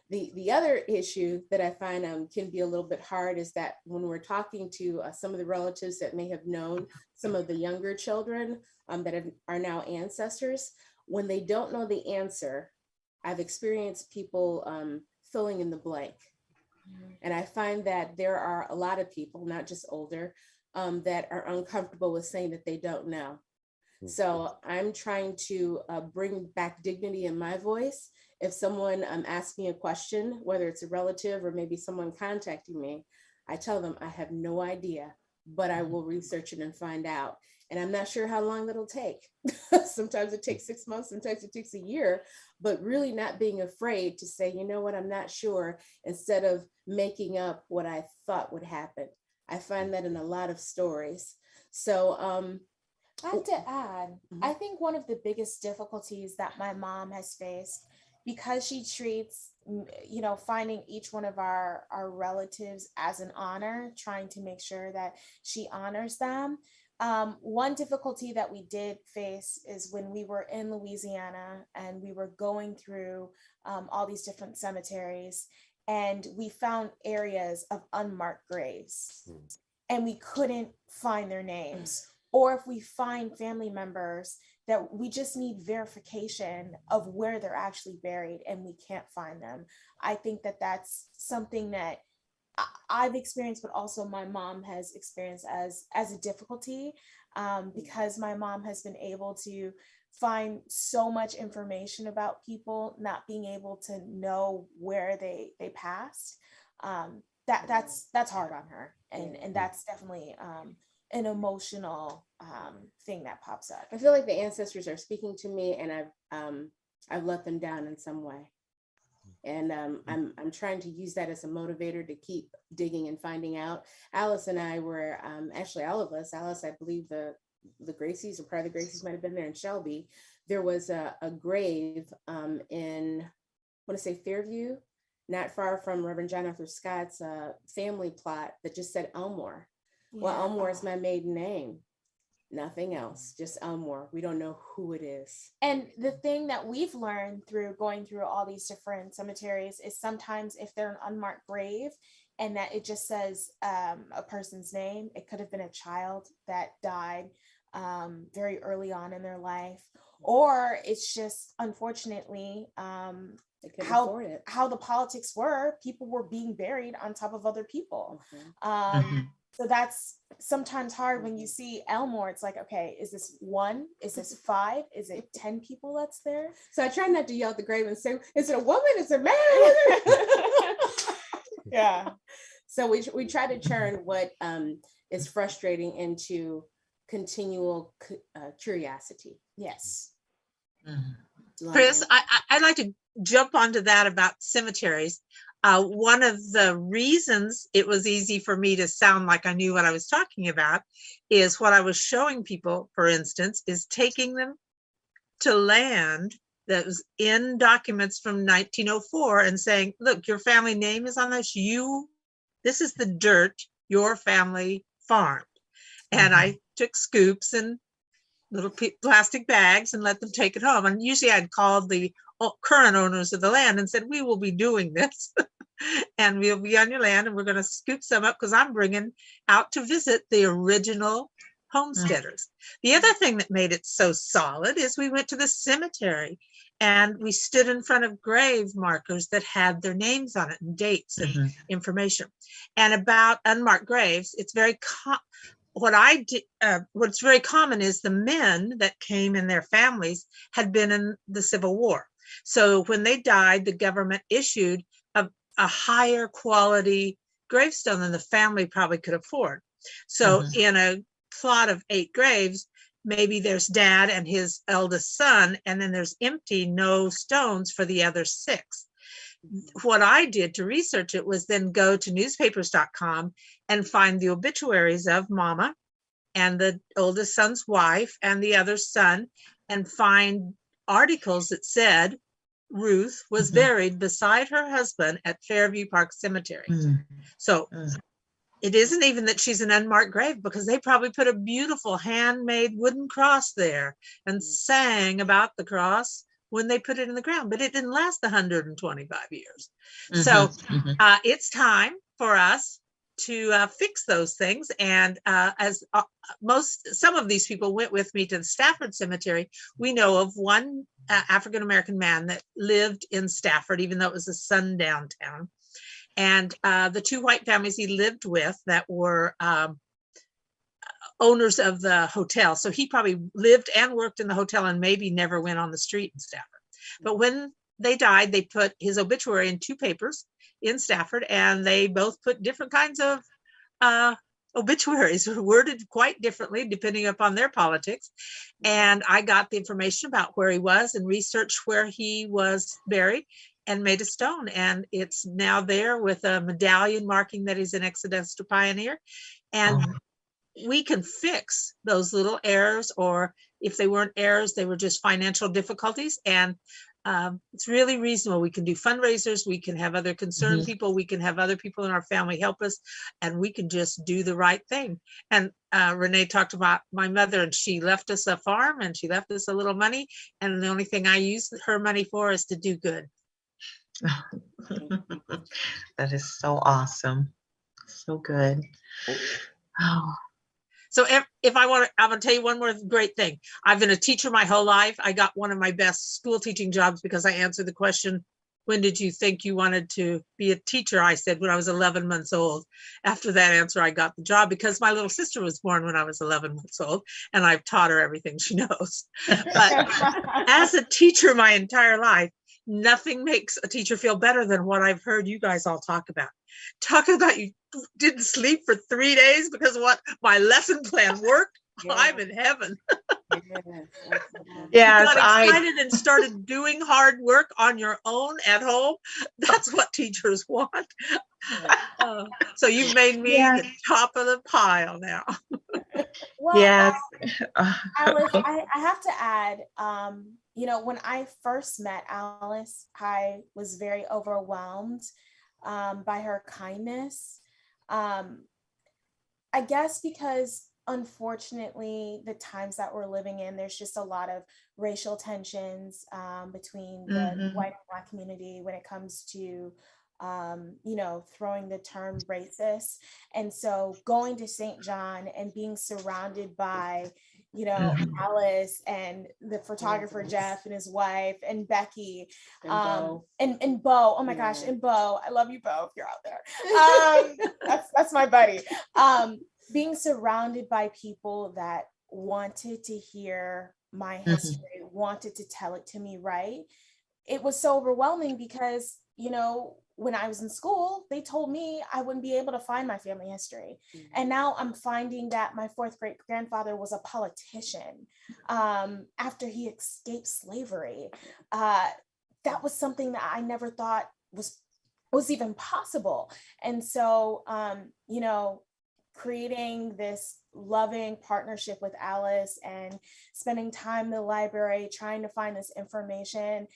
The other issue that I find can be a little bit hard is that when we're talking to some of the relatives that may have known some of the younger children that are now ancestors, when they don't know the answer, I've experienced people filling in the blank. And I find that there are a lot of people, not just older, that are uncomfortable with saying that they don't know. So I'm trying to bring back dignity in my voice. If someone asks me a question, whether it's a relative or maybe someone contacting me, I tell them I have no idea, but I will research it and find out. And I'm not sure how long that'll take. Sometimes it takes 6 months, sometimes it takes a year, but really not being afraid to say, you know what, I'm not sure, instead of making up what I thought would happen. I find that in a lot of stories. So I have to add, I think one of the biggest difficulties that my mom has faced, because she treats, you know, finding each one of our relatives as an honor, trying to make sure that she honors them. One difficulty that we did face is when we were in Louisiana and we were going through all these different cemeteries, and we found areas of unmarked graves and we couldn't find their names. Or if we find family members that we just need verification of where they're actually buried and we can't find them. I think that that's something that I've experienced, but also my mom has experienced as a difficulty, because my mom has been able to find so much information about people not being able to know where they passed. That's hard on her, and that's definitely an emotional thing that pops up. I feel like the ancestors are speaking to me, and I've let them down in some way. And I'm trying to use that as a motivator to keep digging and finding out. Alice and I were, actually all of us, Alice, I believe the Gracies, or part of the Gracies might have been there in Shelby. There was a grave in, I want to say Fairview, not far from Reverend John Arthur Scott's family plot that just said Elmore. Well, Elmore is my maiden name. Nothing else, just Elmore. We don't know who it is. And the thing that we've learned through going through all these different cemeteries is sometimes if they're an unmarked grave and that it just says a person's name, it could have been a child that died very early on in their life, or it's just unfortunately how the politics were. People were being buried on top of other people. So that's sometimes hard when you see Elmore. It's like, okay, is this 1? Is this 5? Is it 10 people that's there? So I try not to yell at the grave and say, is it a woman? Is it a man? Yeah. So we try to turn what is frustrating into continual curiosity. Yes. Chris, I'd like to jump onto that about cemeteries. One of the reasons it was easy for me to sound like I knew what I was talking about is what I was showing people, for instance, is taking them to land that was in documents from 1904 and saying, look, your family name is on this. This is the dirt your family farmed. And I took scoops and little plastic bags and let them take it home. And usually I'd called the current owners of the land and said, we will be doing this and we'll be on your land and we're going to scoop some up because I'm bringing out to visit the original homesteaders. The other thing that made it so solid is we went to the cemetery and we stood in front of grave markers that had their names on it and dates and information. And about unmarked graves, it's very what's very common is the men that came and their families had been in the Civil War. So when they died, the government issued a higher quality gravestone than the family probably could afford. So in a plot of 8 graves, maybe there's dad and his eldest son, and then there's empty, no stones for the other 6. What I did to research it was then go to newspapers.com and find the obituaries of mama and the oldest son's wife and the other son, and find articles that said Ruth was buried beside her husband at Fairview Park Cemetery. So it isn't even that she's an unmarked grave, because they probably put a beautiful handmade wooden cross there and sang about the cross when they put it in the ground, but it didn't last 125 years. So it's time for us to fix those things. And some of these people went with me to the Stafford Cemetery. We know of one African-American man that lived in Stafford, even though it was a sundown town. And the 2 white families he lived with that were owners of the hotel. So he probably lived and worked in the hotel and maybe never went on the street in Stafford. But when they died, they put his obituary in 2 papers in Stafford, and they both put different kinds of obituaries worded quite differently depending upon their politics. And I got the information about where he was and researched where he was buried and made a stone. And it's now there with a medallion marking that he's an Exoduster pioneer. And we can fix those little errors, or if they weren't errors, they were just financial difficulties. And it's really reasonable. We can do fundraisers. We can have other concerned people. We can have other people in our family help us, and we can just do the right thing. And Rene talked about my mother, and she left us a farm and she left us a little money. And the only thing I use her money for is to do good. That is so awesome. So good. Oh. So if I want to, I'm going to tell you one more great thing. I've been a teacher my whole life. I got one of my best school teaching jobs because I answered the question, when did you think you wanted to be a teacher? I said, when I was 11 months old. After that answer, I got the job because my little sister was born when I was 11 months old, and I've taught her everything she knows. But as a teacher my entire life, nothing makes a teacher feel better than what I've heard you guys all talk about. Talk about you didn't sleep for 3 days because what my lesson plan worked. Yeah. I'm in heaven. Yes, got excited and started doing hard work on your own at home. That's what teachers want. So you've made me the top of the pile now. Well, yes. Alice, I have to add, you know, when I first met Alice, I was very overwhelmed by her kindness. I guess because unfortunately, the times that we're living in, there's just a lot of racial tensions between the white and Black community when it comes to, you know, throwing the term racist. And so going to St. John and being surrounded by, you know, Alice and the photographer Jeff and his wife and Beccy and Bo. Oh my gosh, and Bo. I love you, Bo, if you're out there. That's my buddy. Being surrounded by people that wanted to hear my history, wanted to tell it to me right. It was so overwhelming because, you know, when I was in school, they told me I wouldn't be able to find my family history. And now I'm finding that my 4th great grandfather was a politician after he escaped slavery. That was something that I never thought was even possible. And so, you know, creating this loving partnership with Alice and spending time in the library, trying to find this information,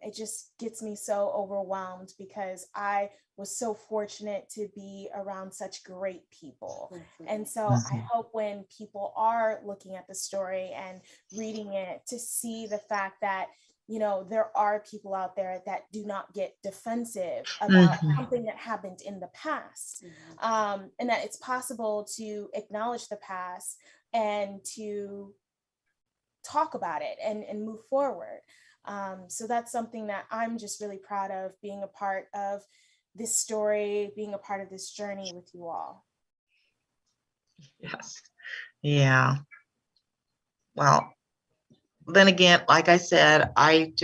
it just gets me so overwhelmed because I was so fortunate to be around such great people. And so I hope when people are looking at the story and reading it to see the fact that, you know, there are people out there that do not get defensive about something that happened in the past, and that it's possible to acknowledge the past and to talk about it and move forward. So that's something that I'm just really proud of, being a part of this story, being a part of this journey with you all. Yes. Yeah. Well, then again, like I said, I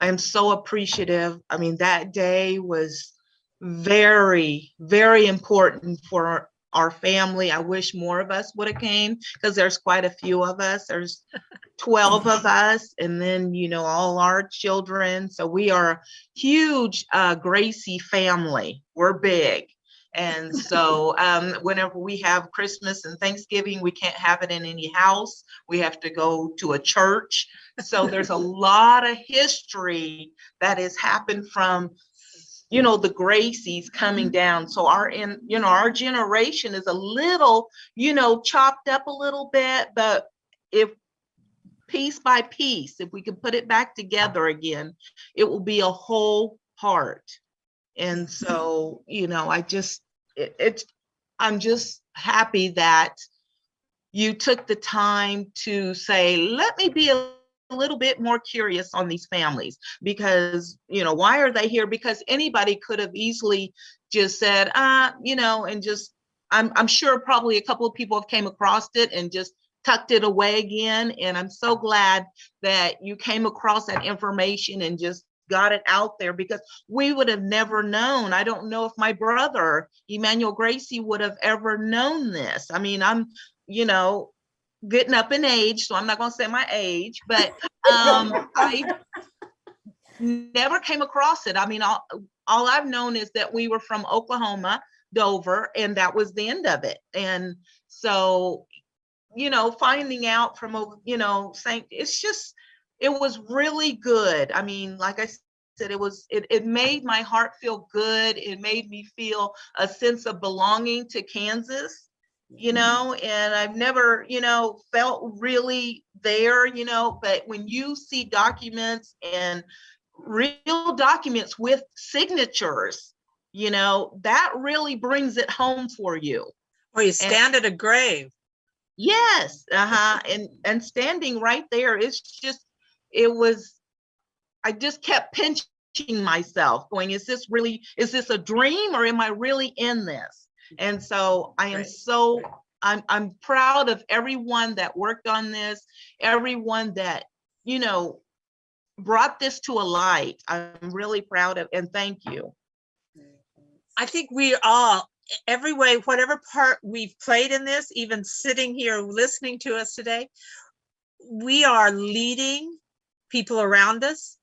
am so appreciative. I mean, that day was very, very important for our family. I wish more of us would have came because there's quite a few of us. There's 12 of us, and then, you know, all our children. So we are a huge Gracie family. We're big. And so whenever we have Christmas and Thanksgiving, we can't have it in any house. We have to go to a church. So there's a lot of history that has happened from, you know, the Gracies coming down. So our generation is a little, you know, chopped up a little bit, but if piece by piece, if we can put it back together again, it will be a whole heart. And so, you know, I'm just happy that you took the time to say, let me be a little bit more curious on these families, because, you know, why are they here? Because anybody could have easily just said, you know, and just I'm sure probably a couple of people have came across it and just tucked it away again. And I'm so glad that you came across that information and just got it out there, because we would have never known. I don't know if my brother, Emanuel Gracie, would have ever known this. I mean, I'm, getting up in age, so I'm not going to say my age, but I never came across it. I mean, all I've known is that we were from Oklahoma, Dover, and that was the end of it. And so, finding out from, saying it was really good. I mean, like I said, it made my heart feel good. It made me feel a sense of belonging to Kansas, and I've never, felt really there, but when you see documents and real documents with signatures, that really brings it home for you. Or you stand at a grave. Yes, and standing right there, I just kept pinching myself, going, is this a dream, or am I really in this? And so I am I'm proud of everyone that worked on this, everyone that, brought this to a light. I'm really proud of, and thank you. I think we all, every way, whatever part we've played in this, even sitting here listening to us today, we are leading people around us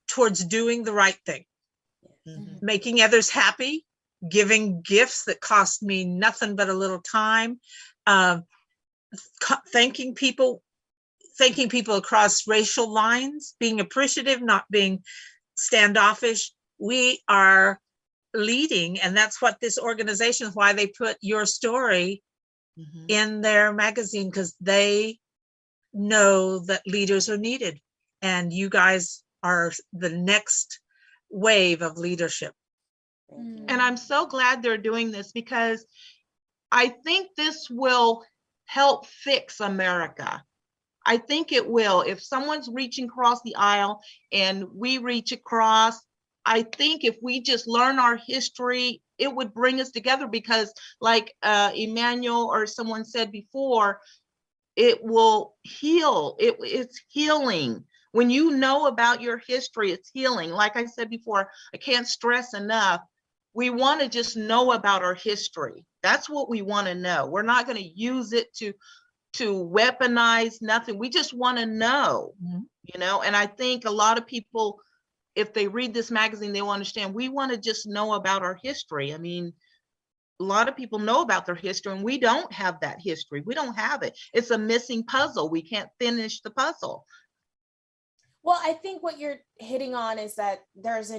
towards doing the right thing, making others happy, giving gifts that cost me nothing but a little time, thanking people across racial lines, being appreciative, not being standoffish. We are leading, and that's what this organization is, why they put your story in their magazine, because they know that leaders are needed, and you guys are the next wave of leadership. And I'm so glad they're doing this, because I think this will help fix America. I think it will. If someone's reaching across the aisle and we reach across, I think if we just learn our history, it would bring us together, because like Emanuel or someone said before, it will heal. It's healing. When you know about your history, it's healing. Like I said before, I can't stress enough, we want to just know about our history. That's what we want to know. We're not going to use it to weaponize nothing. We just want to know, and I think a lot of people, if they read this magazine, they will understand we want to just know about our history. I mean, a lot of people know about their history, and we don't have that history. We don't have it. It's a missing puzzle. We can't finish the puzzle. Well, I think what you're hitting on is that there's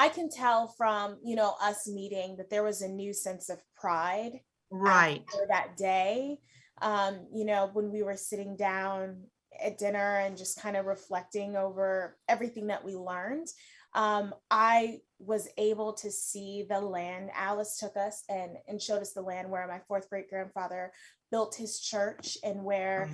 I can tell from, us meeting that there was a new sense of pride. Right. After that day, when we were sitting down at dinner and just kind of reflecting over everything that we learned, I was able to see the land. Alice took us and showed us the land where my fourth great grandfather built his church, and where,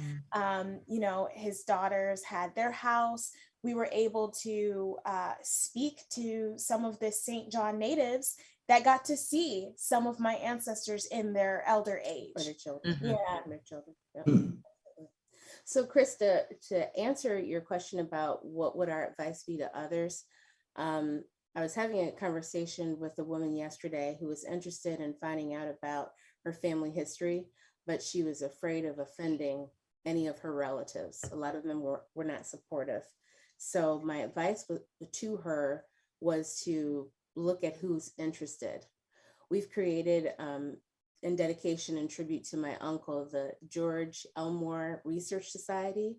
his daughters had their house. We were able to speak to some of the St. John natives that got to see some of my ancestors in their elder age. For their children. Yeah. For their children. Yep. So Krista, to answer your question about what would our advice be to others, I was having a conversation with a woman yesterday who was interested in finding out about her family history, but she was afraid of offending any of her relatives. A lot of them were not supportive. So my advice to her was to look at who's interested. We've created, in dedication and tribute to my uncle, the George Elmore Research Society,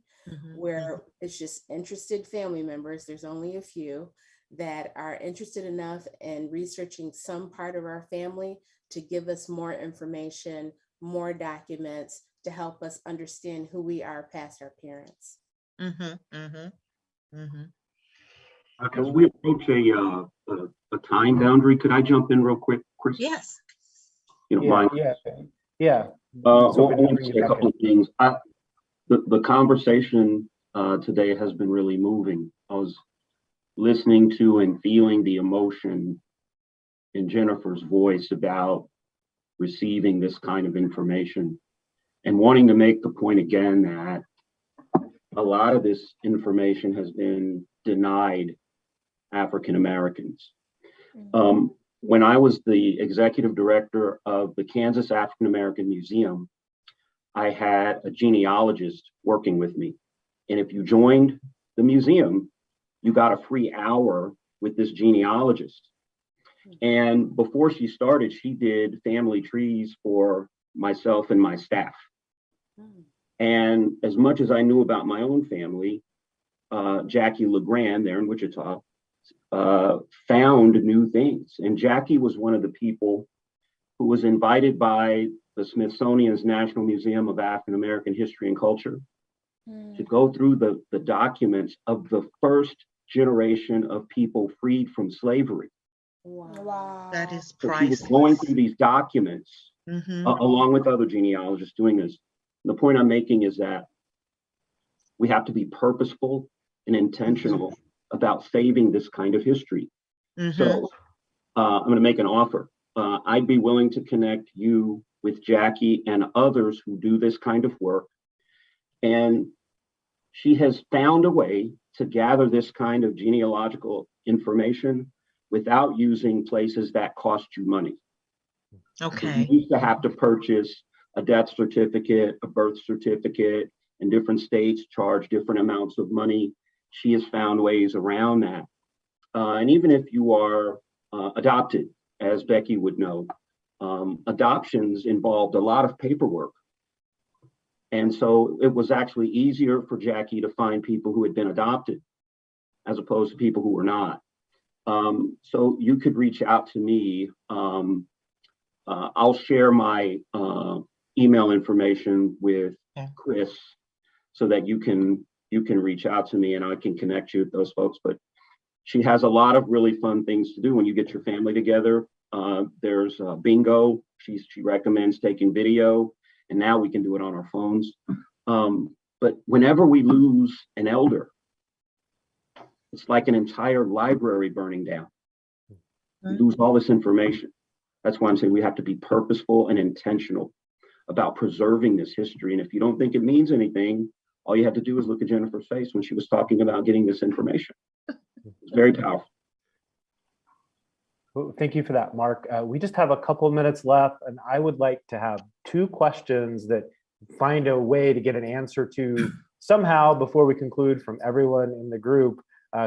where it's just interested family members. There's only a few that are interested enough in researching some part of our family to give us more information, more documents to help us understand who we are past our parents. As we approach a time boundary, could I jump in real quick, Chris? Yes. You don't mind? Yeah. Well, I want to say a couple of things. The conversation today has been really moving. I was listening to and feeling the emotion in Jennifer's voice about receiving this kind of information and wanting to make the point again that a lot of this information has been denied African Americans. When I was the executive director of the Kansas African American Museum, I had a genealogist working with me. And if you joined the museum, you got a free hour with this genealogist. And before she started, she did family trees for myself and my staff. And as much as I knew about my own family, Jackie LeGrand there in Wichita found new things. And Jackie was one of the people who was invited by the Smithsonian's National Museum of African American History and Culture to go through the documents of the first generation of people freed from slavery. Wow. That is So she was going priceless. through these documents along with other genealogists doing this. The point I'm making is that we have to be purposeful and intentional about saving this kind of history. So I'm going to make an offer. I'd be willing to connect you with Jackie and others who do this kind of work. And she has found a way to gather this kind of genealogical information without using places that cost you money. Okay. You used to have to purchase a death certificate, a birth certificate, and different states charge different amounts of money. She has found ways around that. And even if you are adopted, as Beccy would know, adoptions involved a lot of paperwork. And so it was actually easier for Jackie to find people who had been adopted as opposed to people who were not. So you could reach out to me. I'll share my email information with Chris so that you can reach out to me and I can connect you with those folks. But she has a lot of really fun things to do when you get your family together. There's bingo. She recommends taking video, and now we can do it on our phones. But whenever we lose an elder, it's like an entire library burning down. We lose all this information. That's why I'm saying we have to be purposeful and intentional about preserving this history. And if you don't think it means anything, all you have to do is look at Jennifer's face when she was talking about getting this information. It's very powerful. Well, thank you for that, Mark. We just have a couple of minutes left, and I would like to have two questions that find a way to get an answer to somehow before we conclude from everyone in the group,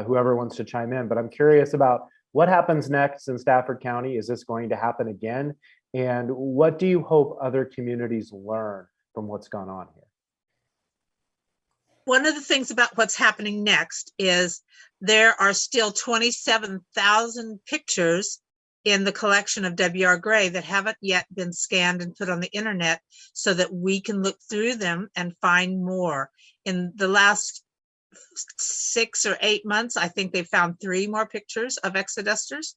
whoever wants to chime in. But I'm curious about what happens next in Stafford County. Is this going to happen again? And what do you hope other communities learn from what's gone on here? One of the things about what's happening next is there are still 27,000 pictures in the collection of W.R. Gray that haven't yet been scanned and put on the internet so that we can look through them and find more. In the last 6 or 8 months, I think they found 3 more pictures of Exodusters.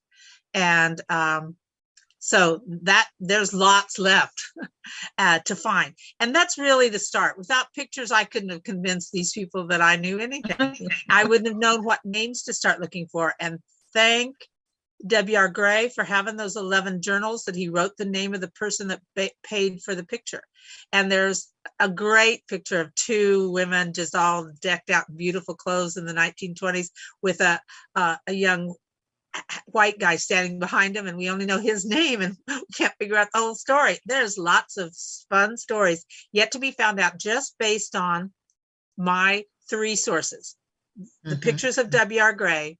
And so that there's lots left to find. And that's really the start. Without pictures, I couldn't have convinced these people that I knew anything. I wouldn't have known what names to start looking for. And thank W.R. Gray for having those 11 journals that he wrote the name of the person that paid for the picture. And there's a great picture of 2 women just all decked out in beautiful clothes in the 1920s with a young white guy standing behind him, and we only know his name and we can't figure out the whole story. There's lots of fun stories yet to be found out just based on my 3 sources. The pictures of W.R. Gray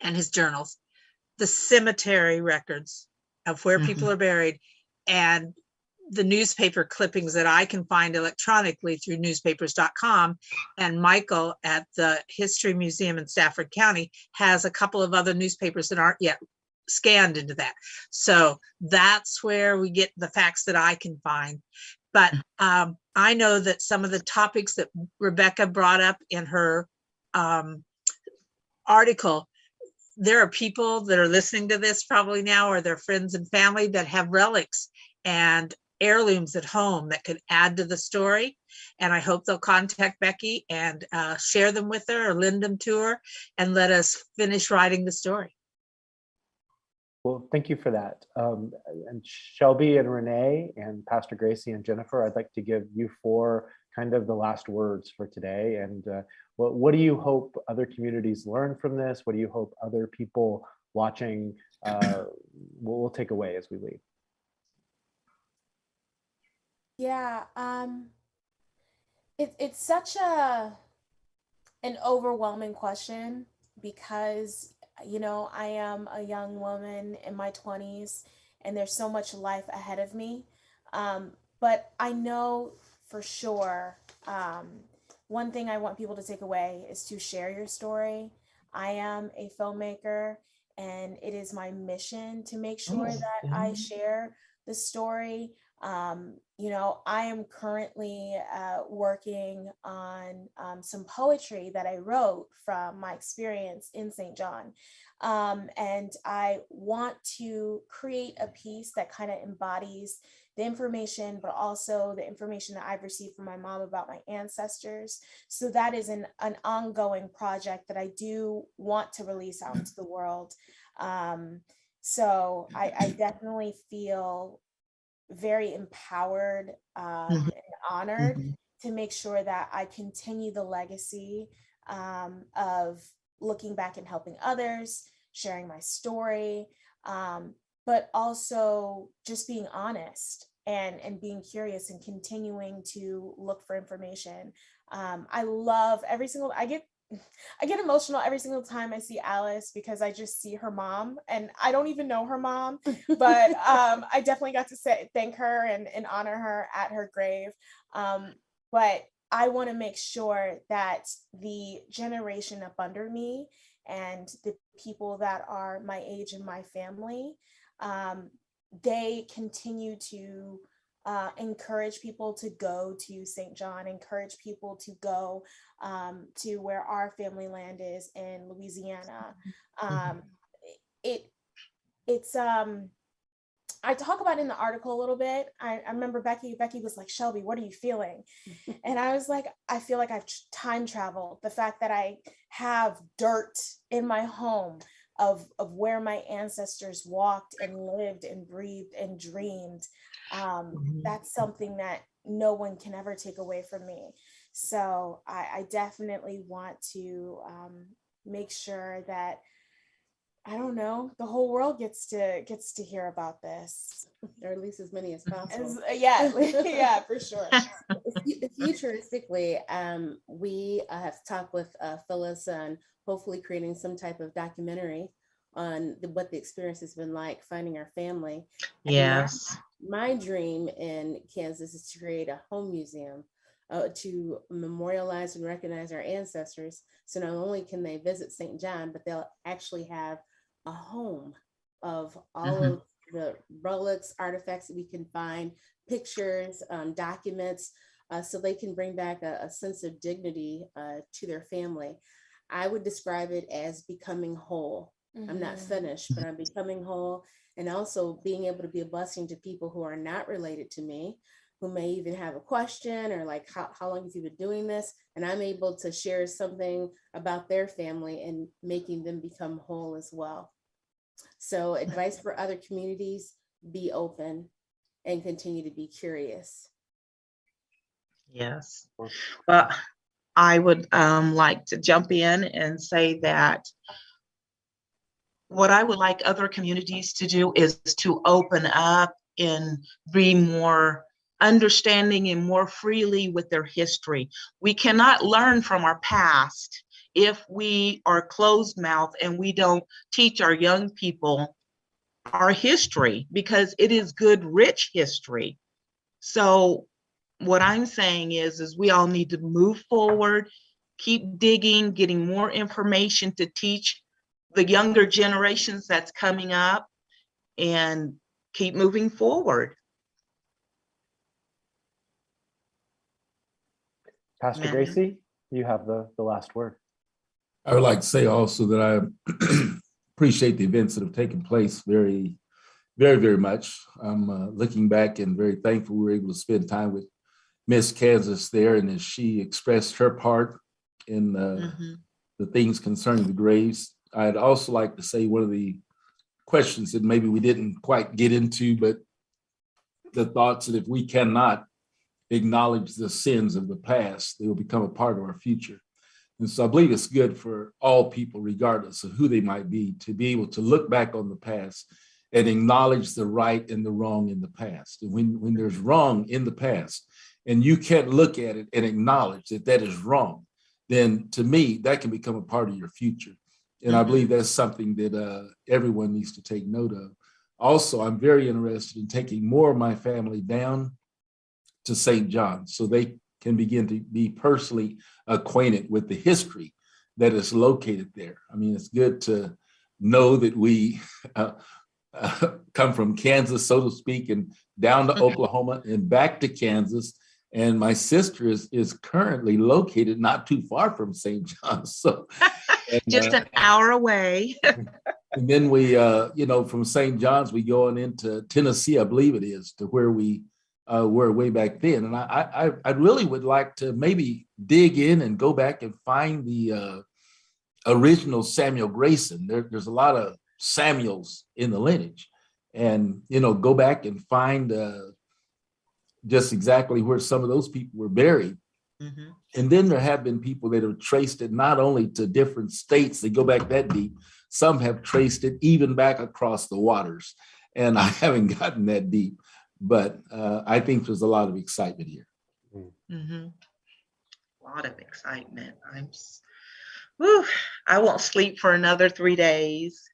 and his journals, the cemetery records of where people are buried, and the newspaper clippings that I can find electronically through newspapers.com. And Michael at the History Museum in Stafford County has a couple of other newspapers that aren't yet scanned into that. So that's where we get the facts that I can find. But I know that some of the topics that Rebecca brought up in her article, there are people that are listening to this probably now, or their friends and family that have relics and heirlooms at home that could add to the story. And I hope they'll contact Beccy and share them with her or lend them to her and let us finish writing the story. Well, thank you for that. And Shelby and Renee and Pastor Gracie and Jennifer, I'd like to give you four kind of the last words for today. And what do you hope other communities learn from this? What do you hope other people watching will take away as we leave? Yeah, it's such an overwhelming question because, you know, I am a young woman in my 20s and there's so much life ahead of me. But I know for sure, one thing I want people to take away is to share your story. I am a filmmaker and it is my mission to make sure that I share the story. You know, I am currently working on some poetry that I wrote from my experience in St. John. And I want to create a piece that kind of embodies the information, but also the information that I've received from my mom about my ancestors. So that is an ongoing project that I do want to release out into the world. So I definitely feel very empowered and honored to make sure that I continue the legacy of looking back and helping others, sharing my story, but also just being honest and being curious and continuing to look for information. I love I get emotional every single time I see Alice because I just see her mom and I don't even know her mom, but I definitely got to thank her and honor her at her grave. But I want to make sure that the generation up under me and the people that are my age and my family, they continue to encourage people to go to St. John, encourage people to go to where our family land is in Louisiana. It's I talk about it in the article a little bit. I remember Becky was like, Shelby, what are you feeling? And I was like, I feel like I've time traveled. The fact that I have dirt in my home of where my ancestors walked and lived and breathed and dreamed. That's something that no one can ever take away from me. So I definitely want to make sure that, I don't know, the whole world gets to hear about this, Or at least as many as possible. yeah, for sure. Futuristically, we have talked with Phyllis on hopefully creating some type of documentary on what the experience has been like finding our family. Yes. My dream in Kansas is to create a home museum to memorialize and recognize our ancestors. So not only can they visit St. John, but they'll actually have a home of all of the relics, artifacts that we can find, pictures, documents, so they can bring back a sense of dignity to their family. I would describe it as becoming whole. I'm not finished, but I'm becoming whole, and also being able to be a blessing to people who are not related to me, who may even have a question or like, how long have you been doing this? And I'm able to share something about their family and making them become whole as well. So advice for other communities: be open and continue to be curious. Yes. Well, I would like to jump in and say that what I would like other communities to do is to open up and be more understanding and more freely with their history. We cannot learn from our past if we are closed-mouthed and we don't teach our young people our history, because it is good, rich history. So what I'm saying is we all need to move forward, keep digging, getting more information to teach the younger generations that's coming up, and keep moving forward. Pastor Emanuel. Gracie, you have the last word. I would like to say also that I appreciate the events that have taken place very, very, very much. I'm looking back and very thankful we were able to spend time with Miss Kansas there, and as she expressed her part in the things concerning the graves. I'd also like to say one of the questions that maybe we didn't quite get into, but the thoughts that if we cannot acknowledge the sins of the past, they will become a part of our future. And so I believe it's good for all people, regardless of who they might be, to be able to look back on the past and acknowledge the right and the wrong in the past. And when there's wrong in the past, and you can't look at it and acknowledge that that is wrong, then to me, that can become a part of your future. And I believe that's something that everyone needs to take note of. Also, I'm very interested in taking more of my family down to St. John so they can begin to be personally acquainted with the history that is located there. I mean, it's good to know that we come from Kansas, so to speak, and down to Oklahoma and back to Kansas. And my sister is currently located not too far from St. John. So just an hour away. And then we, from St. John's, we go on into Tennessee, I believe it is, to where we were way back then. And I really would like to maybe dig in and go back and find the original Samuel Grayson. There's a lot of Samuels in the lineage, and go back and find just exactly where some of those people were buried. And then there have been people that have traced it not only to different states, they go back that deep. Some have traced it even back across the waters, and I haven't gotten that deep. But I think there's a lot of excitement here. A lot of excitement. I won't sleep for another 3 days.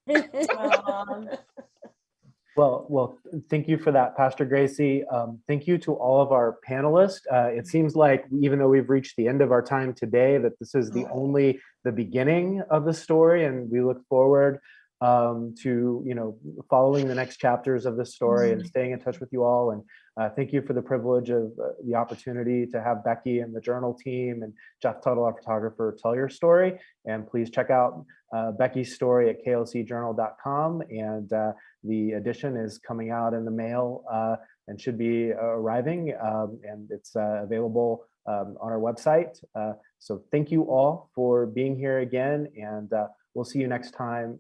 Well, thank you for that, Pastor Gracie. Thank you to all of our panelists. It seems like even though we've reached the end of our time today, that this is only the beginning of the story, and we look forward to following the next chapters of this story and staying in touch with you all. And thank you for the privilege of the opportunity to have Beccy and the journal team and Jeff Tuttle, our photographer, tell your story. And please check out Beccy's story at klcjournal.com. And the edition is coming out in the mail and should be arriving. And it's available on our website. So thank you all for being here again. And we'll see you next time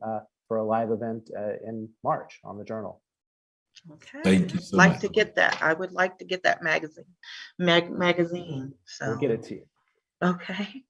for a live event in March on the journal. Okay. Thank you so much. much. To get that. I would like to get that magazine. So we'll get it to you. Okay.